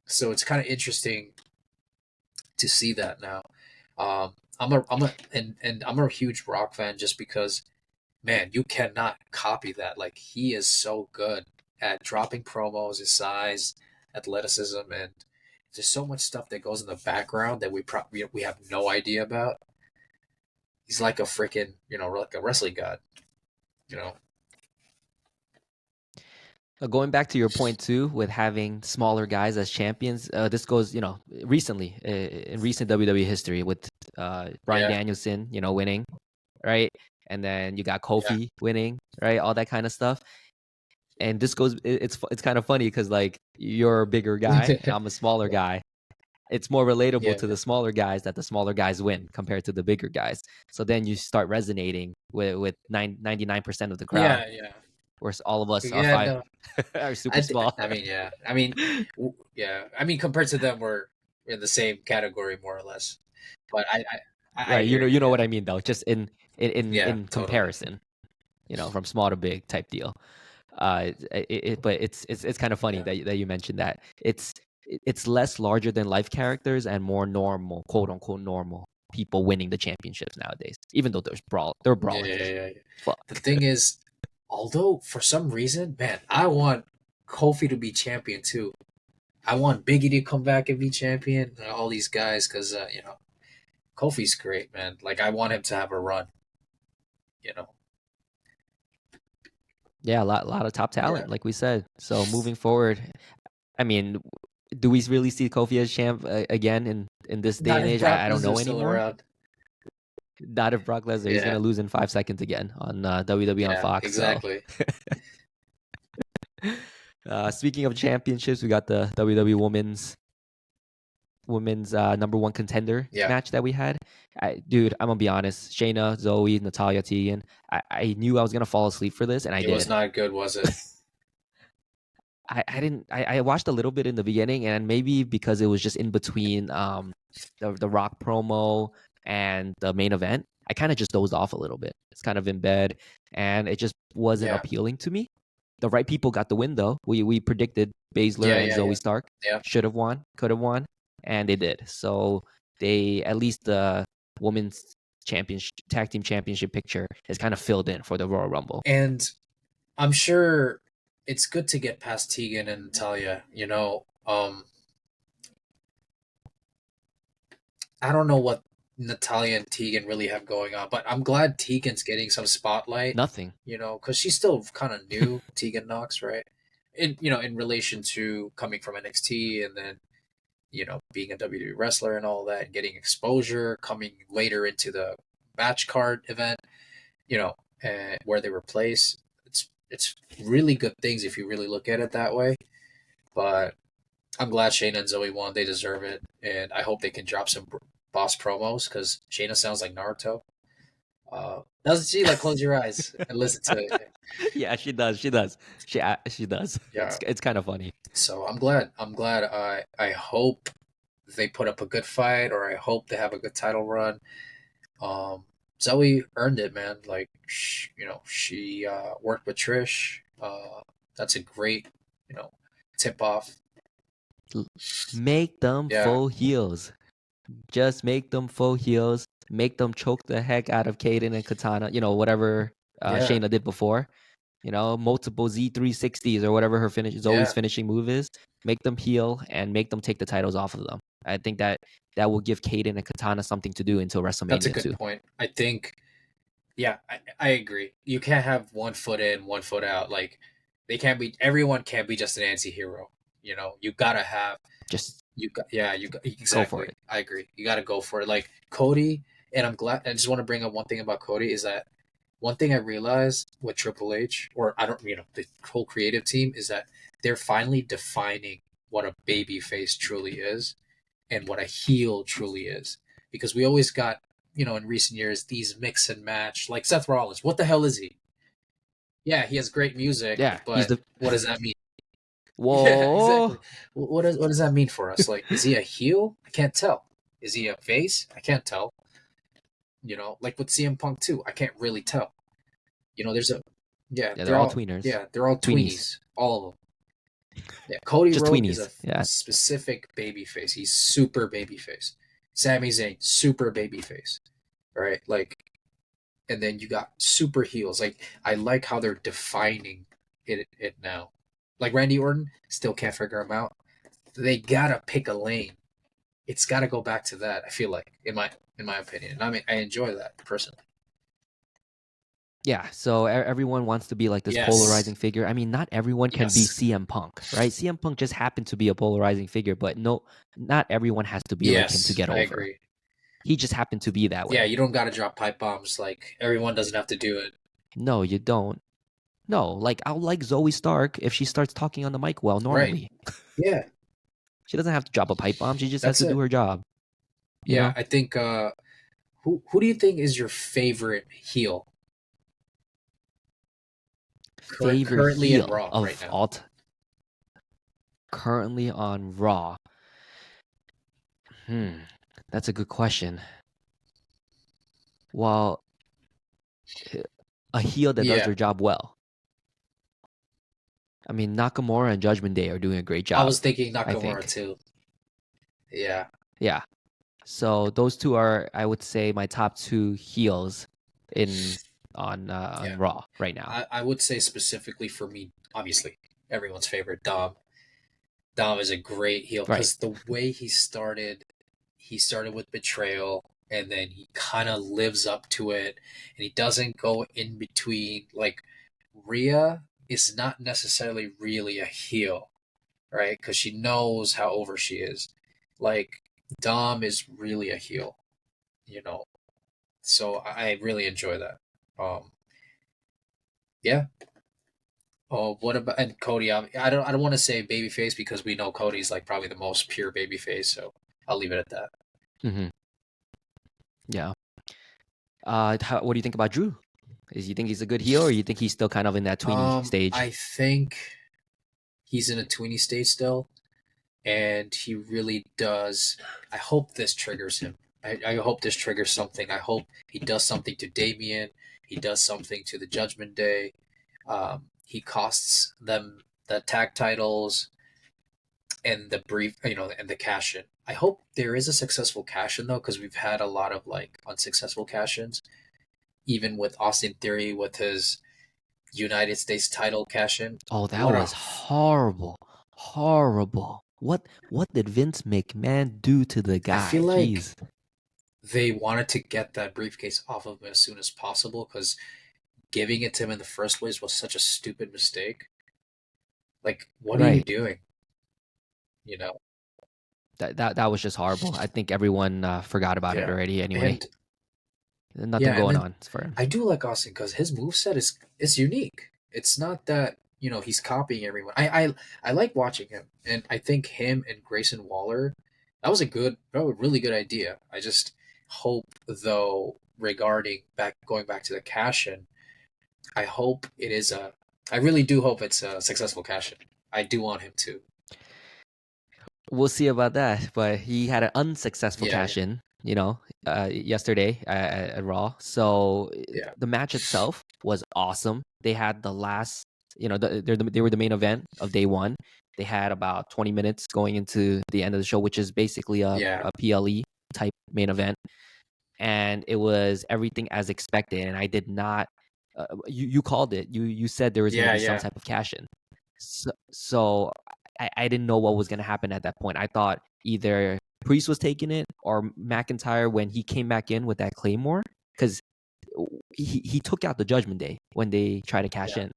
so it's kind of interesting to see that now. And I'm a huge Rock fan just because, man, you cannot copy that. Like, he is so good at dropping promos, his size, athleticism, and there's so much stuff that goes in the background that we have no idea about. He's like a freaking, like a wrestling god, you know. Going back to your point too, with having smaller guys as champions, this goes, recently in recent WWE history with Bryan Yeah, Danielson, winning, right, and then you got yeah, Kofi winning, right, all that kind of stuff. And this goes, it's kind of funny because like you're a bigger guy, I'm a smaller guy, it's more relatable Yeah. to the smaller guys that the smaller guys win compared to the bigger guys. So then you start resonating with 99% of the crowd, Yeah, yeah. whereas all of us are Yeah, five no. are super small. I mean, yeah. I mean, yeah. I mean, compared to them, we're in the same category more or less. But I Right. hear you. You know Yeah. what I mean though. Just Yeah, in totally. comparison, from small to big type deal. But it's kind of funny Yeah. that you mentioned that. It's less larger than life characters and more normal, quote unquote normal people winning the championships nowadays. Even though they're Yeah, yeah, brawlers. yeah, yeah. The Fuck. thing is, although for some reason, man, I want Kofi to be champion too. I want Biggie to come back and be champion. All these guys, because Kofi's great, man. Like I want him to have a run. You know. Yeah, lot of top Yeah. talent, like we said. So moving forward, I mean, do we really see Kofi as champ again in this day Not and if age? Brock I don't know Lesnar's still anymore. around. Not if Brock Lesnar. He's Yeah. gonna lose in 5 seconds again on WWE on Yeah. Fox. So, Exactly. speaking of championships, we got the WWE women's number one contender Yeah. match that we had. Dude, I'm gonna be honest. Shayna, Zoe, Natalia, Tegan. I knew I was gonna fall asleep for this, and I It was did. not good, was it? I didn't. I watched a little bit in the beginning, and maybe because it was just in between the Rock promo and the main event, I kind of just dozed off a little bit. It's kind of in bed, and it just wasn't Yeah. appealing to me. The right people got the win though. We predicted Baszler Yeah. and Yeah. Zoe Yeah. Stark Yeah. should have won, could have won, and they did. So they at least the women's championship tag team championship picture is kind of filled in for the Royal Rumble. And I'm sure it's good to get past Tegan and Natalia. I don't know what Natalia and Tegan really have going on, but I'm glad Tegan's getting some spotlight. Nothing. Because she's still kind of new, Tegan Knox, right? In relation to coming from NXT and then being a WWE wrestler and all that, and getting exposure, coming later into the match card event, where they were placed. It's really good things if you really look at it that way. But I'm glad Shayna and Zoe won. They deserve it, and I hope they can drop some boss promos because Shayna sounds like Naruto. Doesn't she? Like, close your eyes and listen to it. Yeah, she does. She does. Yeah. It's kind of funny. So I'm glad. I'm glad. I hope they put up a good fight, or I hope they have a good title run. Um, Zoe earned it, man. Like, she worked with Trish. That's a great, tip off. Make them Yeah, full heels. Just make them full heels. Make them choke the heck out of Kaden and Katana. Whatever yeah, Shayna did before. Multiple Z360s or whatever her finish yeah. Zoe's finishing move is. Make them heel and make them take the titles off of them. I think that will give Kaden and Katana something to do until That's a WrestleMania good too. point. I think. Yeah, I agree. You can't have one foot in, one foot out. Like, they can't be. Everyone can't be just an anti-hero. You gotta have. Just You got go for exactly. it. I agree. You got to go for it. Like Cody, and I'm glad. I just want to bring up one thing about Cody is that one thing I realized with Triple H, or I don't, the whole creative team, is that they're finally defining what a baby face truly is and what a heel truly is. Because we always got, in recent years, these mix and match, like Seth Rollins. What the hell is he? Yeah, he has great music, Yeah, he's but the what does that mean? Yeah, exactly. whoa. What does that mean for us? Like, is he a heel? I can't tell. Is he a face? I can't tell. Like with CM Punk too, I can't really tell. There's a yeah, Yeah, they're all tweeners. they're all Tweenies. tweenies, all of them. Yeah, Cody Just Rhodes is tweenies. a Yeah. specific baby face. He's super baby face. Sami Zayn, super baby face. Right? Like, and then you got super heels. Like, I like how they're defining it now. Like Randy Orton, still can't figure him out. They gotta pick a lane. It's gotta go back to that. I feel like, in my opinion. And I mean, I enjoy that personally. Yeah, so everyone wants to be like this Yes, polarizing figure. I mean, not everyone can be yes, CM Punk, right? CM Punk just happened to be a polarizing figure, but no, not everyone has to be like him to yes. get I over. agree. He just happened to be that Yeah, way. you don't gotta drop pipe bombs. Like, everyone doesn't have to do it. No, you don't. No, like I'll like Zoe Stark if she starts talking on the mic well Right? normally. Yeah. She doesn't have to drop a pipe bomb. She just has That's to do it. her job. You Yeah, know, I think who do you think is your favorite heel favorite currently in heel Raw right of now? all currently on Raw. Hmm, that's a good question. Well, eh, a heel that does Yeah, their job well. I mean, Nakamura and Judgment Day are doing a great I job, was thinking I Nakamura think. too. Yeah, Yeah. So those two are, I would say, my top two heels in on yeah. Raw right now. I would say specifically for me, obviously, everyone's favorite, Dom. Dom is a great heel Right. because the way he started with betrayal, and then he kind of lives up to it, and he doesn't go in between. Like Rhea is not necessarily really a heel, right? Because she knows how over she is. Like Dom is really a heel, you know. So I really enjoy that. Um, yeah. Oh, what about and Cody? I don't want to say babyface because we know Cody's like probably the most pure babyface. So I'll leave it at that. Hmm. Yeah. What do you think about Drew? Is you think he's a good heel, or you think he's still kind of in that tweeny stage? I think he's in a tweeny state still, and he really does. I hope this triggers him. I hope this triggers something. I hope he does something to Damien. He does something to the Judgment Day. He costs them the tag titles and the brief, and the cash in. I hope there is a successful cash in though, because we've had a lot of like unsuccessful cash ins. Even with Austin Theory with his United States title cash in. Oh, that What a was horrible, horrible. What did Vince McMahon do to the I guy? feel like Jeez. they wanted to get that briefcase off of him as soon as possible because giving it to him in the first place was such a stupid mistake. Like, what are you Right. doing? You know? That was just horrible. I think everyone forgot about it Yeah. already. Anyway, And nothing yeah, and going then on for him. I do like Austin because his moveset is unique. It's not that, he's copying everyone. I like watching him. And I think him and Grayson Waller, that was a really good idea. I just hope though regarding back going back to the cash in, I hope it is a I really do hope it's a successful cash in. I do want him to. We'll see about that. But he had an unsuccessful Yeah, cash yeah, in, yesterday at Raw. So yeah. the match itself was awesome. They had the last, they were the main event of day one. They had about 20 minutes going into the end of the show, which is basically Yeah. a PLE type main event. And it was everything as expected. And I did not, you called it. You said there was going to Yeah, be some yeah. type of cash in. So I didn't know what was going to happen at that point. I thought either Priest was taking it or McIntyre when he came back in with that Claymore, because he took out the Judgment Day when they tried to cash Yeah. in.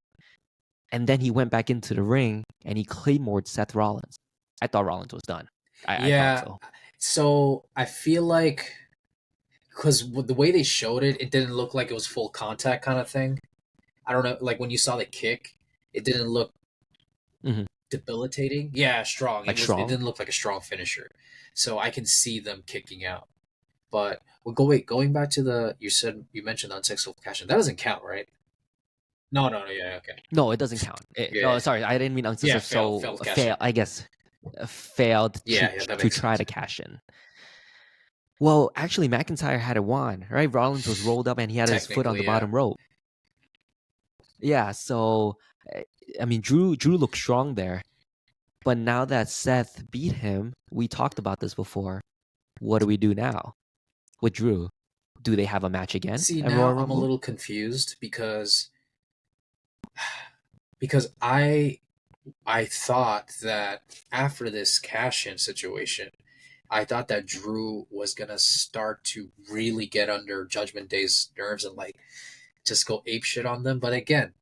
And then he went back into the ring and he Claymored Seth Rollins. I thought Rollins was done. I thought Yeah. so. So I feel like because the way they showed it, it didn't look like it was full contact kind of thing. I don't know, like when you saw the kick, it didn't look Hmm. debilitating. Yeah, strong. Like It strong. didn't look like a strong finisher. So I can see them kicking out. But going back to you mentioned the unsuccessful cash in. That doesn't count, right? No, no, no. Yeah, okay. No, it doesn't count. No, Yeah, sorry, I didn't mean yeah. unsuccessful. Failed cash in. Fail, I guess, failed Yeah, yeah. That to makes try sense. to cash in. Well, actually, McIntyre had it won, right? Rollins was rolled up and he had his foot on the Technically, yeah, bottom rope. Yeah, so eh, I mean, Drew looked strong there, but now that Seth beat him, we talked about this before. What do we do now with Drew? Do they have a match again see, at Royal now I'm a Rumble? little confused because I thought that after this cash in situation, I thought that Drew was gonna start to really get under Judgment Day's nerves and like just go ape shit on them. But again,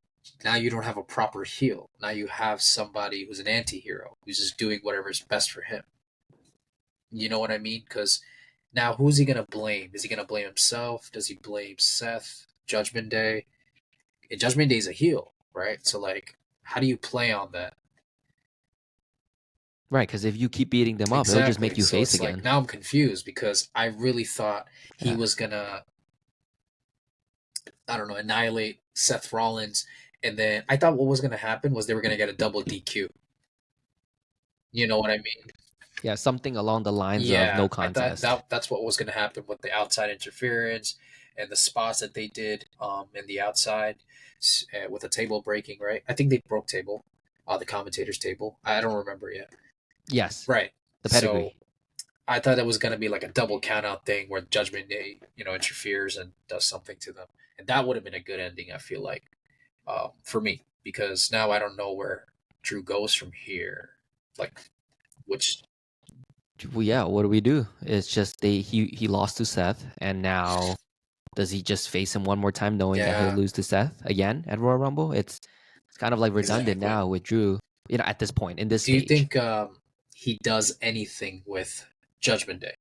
now you don't have a proper heel. Now you have somebody who's an anti-hero who's just doing whatever's best for him. You know what I mean? Because now who's he gonna blame? Is he gonna blame himself? Does he blame Seth? Judgment Day? And Judgment Day's a heel, right? So like, how do you play on that? Right, because if you keep beating them up, it'll just make Exactly. you So face it's like again. now I'm confused because I really thought he Yeah. was gonna, I don't know, annihilate Seth Rollins, and then I thought what was gonna happen was they were gonna get a double DQ. You know what I mean? Yeah, something along the lines of Yeah, no I thought contest. that's what was gonna happen with the outside interference and the spots that they did in the outside with the table breaking. Right? I think they broke table, the commentators table. I don't remember yet. Yes, Right. the So pedigree. I thought it was going to be like a double count out thing where Judgment Day, interferes and does something to them. And that would have been a good ending, I feel like, for me, because now I don't know where Drew goes from here. Like, which, Well, yeah, what do we do? It's just he lost to Seth, and now does he just face him one more time, knowing that he'll yeah, lose to Seth again at Royal Rumble? It's kind of like redundant exactly. now with Drew. At this point in this Do you stage, think he does anything with Judgment Day?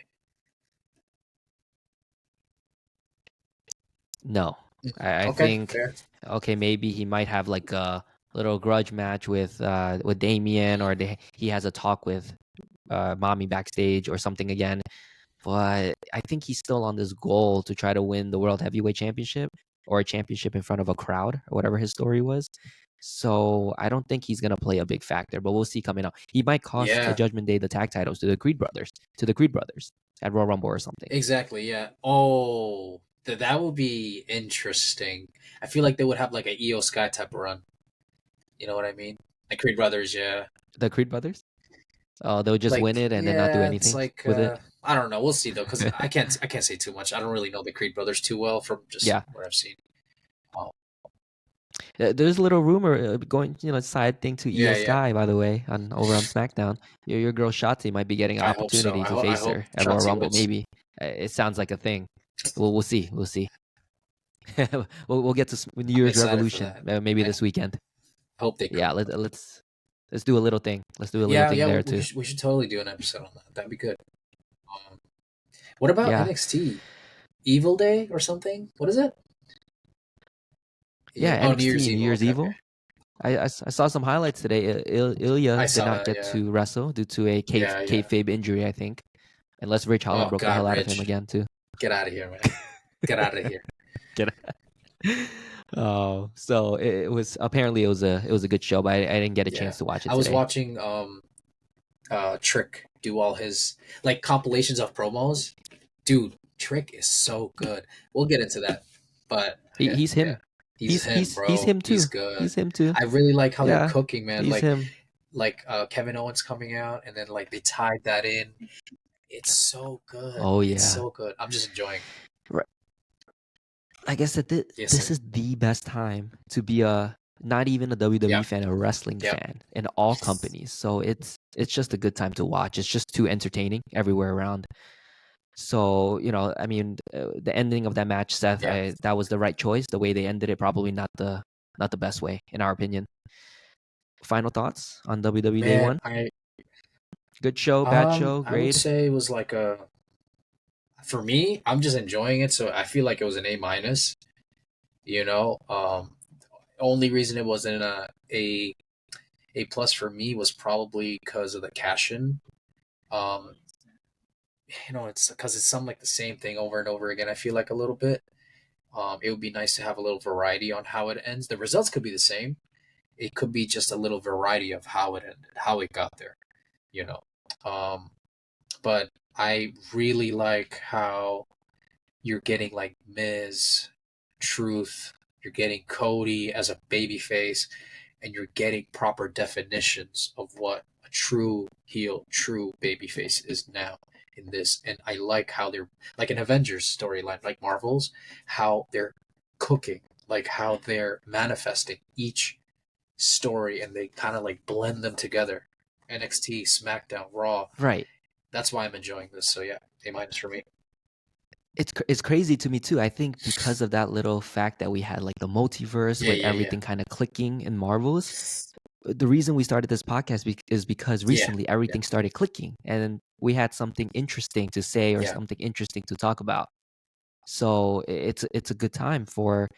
no. I Okay, think fair. okay, maybe he might have like a little grudge match with Damien, or he has a talk with mommy backstage or something again. But I think he's still on this goal to try to win the World Heavyweight Championship or a championship in front of a crowd or whatever his story was. So I don't think he's gonna play a big factor, but we'll see coming up. He might cost the Yeah, Judgment Day the tag titles to the Creed brothers at Royal Rumble or something. exactly. Yeah. Oh, that would be interesting. I feel like they would have like a EO Sky type of run. You know what I mean? Like Creed Brothers, yeah. The Creed brothers? They'll just win Like, it and then not do yeah, it's anything like with it. I don't know. We'll see though, because I can't say too much. I don't really know the Creed Brothers too well from just Yeah. what I've seen. Oh, There's a little rumor going, side thing to Io yeah, yeah. Sky, by the way, on over on SmackDown. Your girl Shotzi might be getting an I hope so. opportunity to I face hope her at Royal Shotzi Rumble. wins. Maybe it sounds like a thing. We'll see. We'll see. We'll get to New I'm Year's excited for Revolution that. maybe I this weekend. hope they Yeah, cook. let's do a little thing. Let's do a little Yeah, thing yeah. there We too. should, we should totally do an episode on that. That'd be good. Um, what about Yeah, NXT? Evil Day or something? What is it? yeah. Yeah. Oh, New Year's NXT New Evil. Year's Okay, okay. Evil. I saw some highlights today. I Ilya did saw not that. get Yeah, to wrestle due to a yeah, yeah. kayfabe injury, I think. Unless Rich Holland Oh broke the God, hell out of him Rich, again too. get out of here, man. Get out of here. Get Oh, so it was apparently it was a good show, but I didn't get a Yeah, chance to watch it I was today. watching Trick do all his like compilations of promos. Dude, Trick is so good. We'll get into that, but He, yeah, he's yeah, him. he's him, He's bro. him He's too. good. He's him too. I really like how they're Yeah, cooking, man. he's Like, him. Kevin Owens coming out, and then like they tied that in. It's so good. Oh It's yeah. so good. I'm just enjoying. Right. Like I said, Yes, this sir. is the best time to be a not even a WWE Yep, fan, a wrestling yep. fan in all companies. So it's just a good time to watch. It's just too entertaining everywhere around. So I mean, the ending of that match, Seth, Yeah, that was the right choice. The way they ended it, probably not the best way, in our opinion. Final thoughts on WWE Day man. One? Good show, bad show, I would grade? say it was like a for me. I'm just enjoying it, so I feel like it was an A minus. You know, only reason it wasn't a plus for me was probably because of the cash in. Um, it's because it's some like the same thing over and over again. I feel like a little bit. It would be nice to have a little variety on how it ends. The results could be the same. It could be just a little variety of how it ended, how it got there. You know, um, but I really like how you're getting like Miz, Truth. You're getting Cody as a babyface, and you're getting proper definitions of what a true heel, true babyface is now in this. And I like how they're like an Avengers storyline, like Marvel's, how they're cooking, like how they're manifesting each story, and they kind of like blend them together. NXT, SmackDown, Raw. Right. That's why I'm enjoying this. So yeah, A minus for me. It's crazy to me too. I think because of that little fact that we had like the multiverse Yeah, with yeah, yeah, everything kind of clicking in Marvels. The reason we started this podcast is because yeah, recently yeah, everything started clicking and we had something interesting to say or yeah. something interesting to talk about. So it's a good time for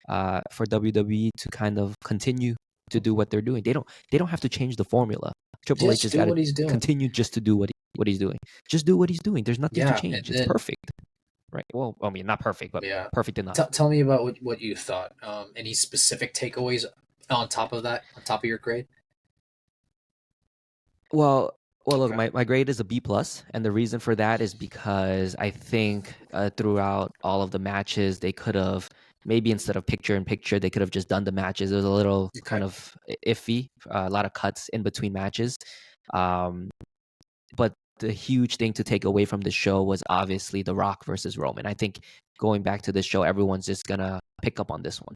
WWE to kind of continue to do what they're doing. They don't have to change the formula. Triple H Just has do got to what he's doing. continue just to do what he's doing. Just do what he's doing. There's nothing to Yeah, and change. It's then perfect, right? Well, I mean, not perfect, but yeah, perfect enough. tell me about what you thought. Any specific takeaways on top of that, on top of your grade? Well, look, Okay, my grade is a B plus, and the reason for that is because I think throughout all of the matches, they could have maybe instead of picture in picture, they could have just done the matches. It was a little okay, kind of iffy, a lot of cuts in between matches. Um, but the huge thing to take away from the show was obviously The Rock versus Roman. I think going back to this show, everyone's just gonna pick up on this one.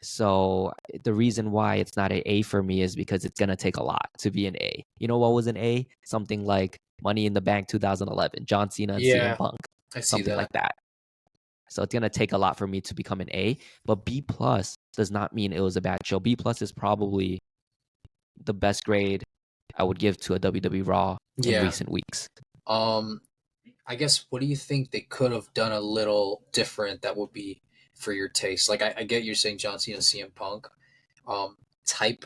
So the reason why it's not an A for me is because it's gonna take a lot to be an A. You know what was an A? Something like Money in the Bank 2011, John Cena and CM yeah, Punk, I see something that. like that. So it's gonna take a lot for me to become an A. But B plus does not mean it was a bad show. B plus is probably the best grade I would give to a WWE Raw in Yeah. recent weeks. Um, I guess what do you think they could have done a little different that would be for your taste? Like I get you're saying John Cena, CM Punk, um, type,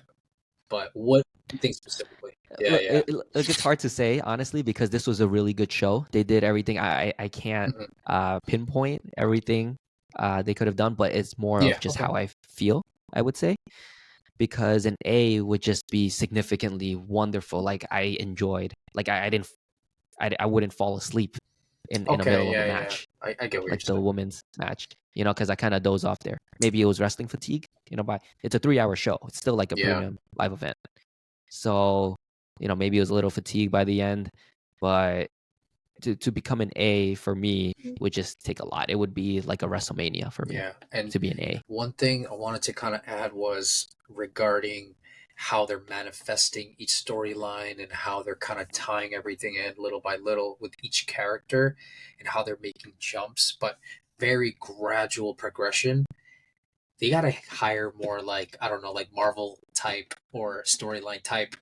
but what do you think specifically? Yeah, Look, yeah. look, it's hard to say honestly because this was a really good show. They did everything. I can't Hmm. pinpoint everything they could have done, but it's more of Yeah. just Okay. how I feel. I would say because an A would just be significantly wonderful. Like I enjoyed. Like I didn't. I wouldn't fall asleep in the Okay. middle of a Yeah, yeah. match, I get what you're like the saying. women's match. You know, because I kind of doze off there. Maybe it was wrestling fatigue. You know, but it's a 3 hour show. It's still like a Yeah. premium live event. So, maybe it was a little fatigued by the end, but to become an A for me would just take a lot. It would be like a WrestleMania for me Yeah. And to be an A. one thing I wanted to kind of add was regarding how they're manifesting each storyline and how they're kind of tying everything in little by little with each character and how they're making jumps, but very gradual progression. They got to hire more like, I don't know, like Marvel type or storyline type,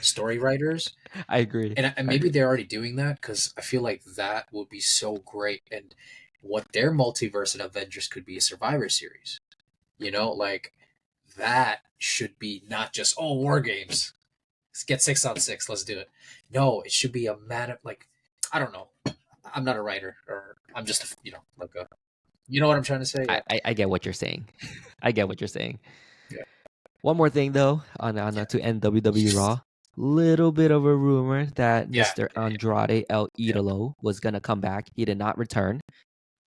story writers. I agree. And I maybe agree. they're already doing that because I feel like that would be so great. And what their multiverse and Avengers could be a Survivor Series. Like that should be not just war games. Let's get 6 on 6. Let's do it. No, it should be a man like I don't know. I'm not a writer, or I'm just like a. You know what I'm trying to say? I, Yeah. I, I get what you're saying. I get what you're saying. Yeah. One more thing though, on Yeah. to end WWE Raw. Little bit of a rumor that Yeah. Mr. Andrade El Yeah. Idolo was gonna come back. He did not return.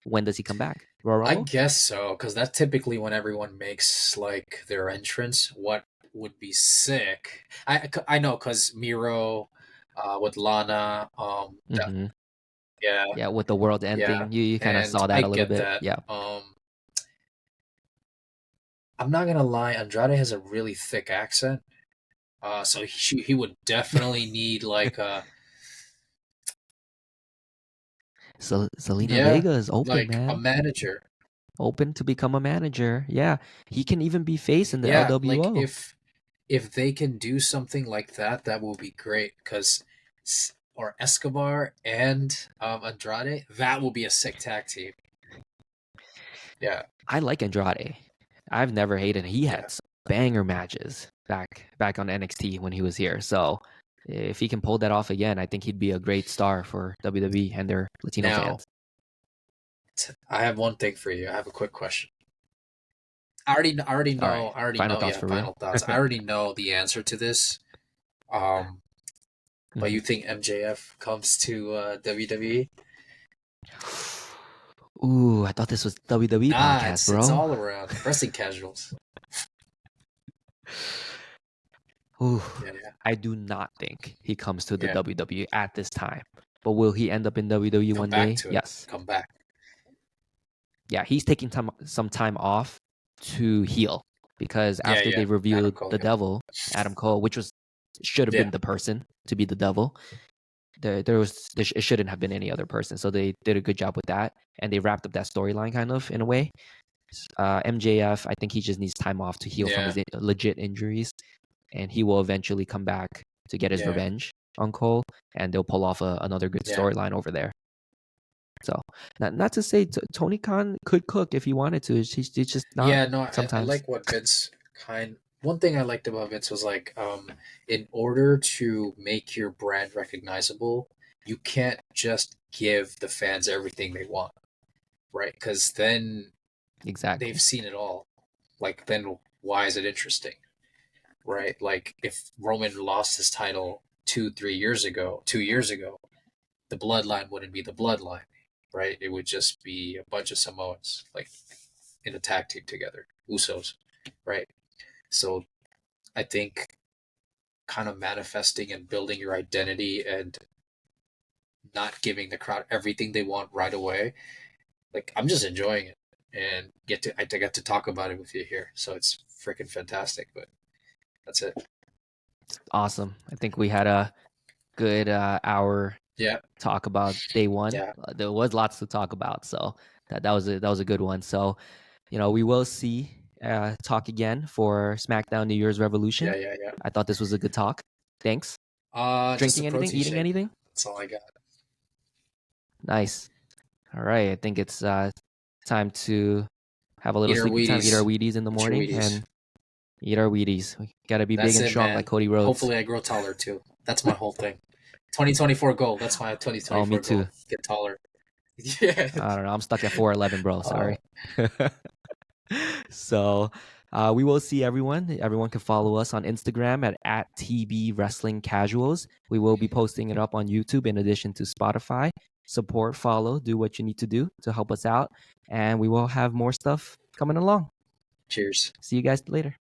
When does he come back? Royal I Rumble? guess so, because that's typically when everyone makes like their entrance. What would be sick? I know because Miro, with Lana, Mm-hmm. yeah, Yeah, with the world yeah, ending, you kind of and saw I that a little get bit. that. Yeah. I'm not gonna lie, Andrade has a really thick accent. So he would definitely need like So Selena yeah, Vega is open, like a man. manager. Open to become a manager. Yeah. He can even be face in the Yeah, like LWO. if they can do something like that, that will be great. Because or Escobar and Andrade, that will be a sick tag team. Yeah, I like Andrade. I've never hated him. He yeah. had some banger matches back on NXT when he was here. So if he can pull that off again, I think he'd be a great star for WWE and their Latino Now fans. I have one thing for you. I have a quick question. I already All right. know. I already Final know. thoughts Yeah, for real. final thoughts. I already know the answer to this. Um, but Mhm. you think MJF comes to WWE? Ooh, I thought this was WWE Nah, podcast, it's bro. all around wrestling casuals. Ooh, Yeah, yeah, I do not think he comes to the yeah. WWE at this time. But will he end up in WWE Come one back day? to it. Yes. Come back. Yeah, he's taking some time off to heal because Yeah, after yeah. they Adam revealed Cole. the Yep. devil, Adam Cole, which should have Yeah, been the person to be the devil. It shouldn't have been any other person. So they did a good job with that, and they wrapped up that storyline kind of in a way. MJF, I think he just needs time off to heal from yeah, his legit injuries, and he will eventually come back to get his yeah, revenge on Cole, and they'll pull off another good yeah, storyline over there. So, not to say Tony Khan could cook if he wanted to. He's just not yeah. No, I sometimes. like what Vince. One thing I liked about Vince was like, in order to make your brand recognizable, you can't just give the fans everything they want, right? Because then they've Exactly. seen it all. Like, then why is it interesting, right? Like, if Roman lost his title 2 years ago, the bloodline wouldn't be the bloodline, right? It would just be a bunch of Samoans, like in a tag team together, Usos, right? So I think kind of manifesting and building your identity and not giving the crowd everything they want right away. Like I'm just enjoying it and I get to talk about it with you here. So it's freaking fantastic. But that's it. Awesome. I think we had a good hour Yeah, talk about day one. yeah, There was lots to talk about, so that was a good one. So we will talk again for SmackDown New Year's yeah, Revolution. yeah, yeah. I thought this was a good talk. Thanks. Just a Drinking anything? protein Eating shake. anything? That's all I got. Nice. All right. I think it's time to have a little Eat our sleepy time. Eat our Wheaties. Wheaties in the Eat your morning Wheaties. and eat our Wheaties. We gotta be big That's and it, strong like man. Cody Rhodes. Hopefully I grow taller too. That's my whole thing. 2024 goal. That's my Oh, me 2024 too. goal. Get taller. Yeah. I don't know. I'm stuck at 4'11", bro. Uh, Sorry. So we will see everyone. Everyone can follow us on Instagram at TB Wrestling Casuals. We will be posting it up on YouTube in addition to Spotify. Support, follow, do what you need to do to help us out. And we will have more stuff coming along. cheers. See you guys later.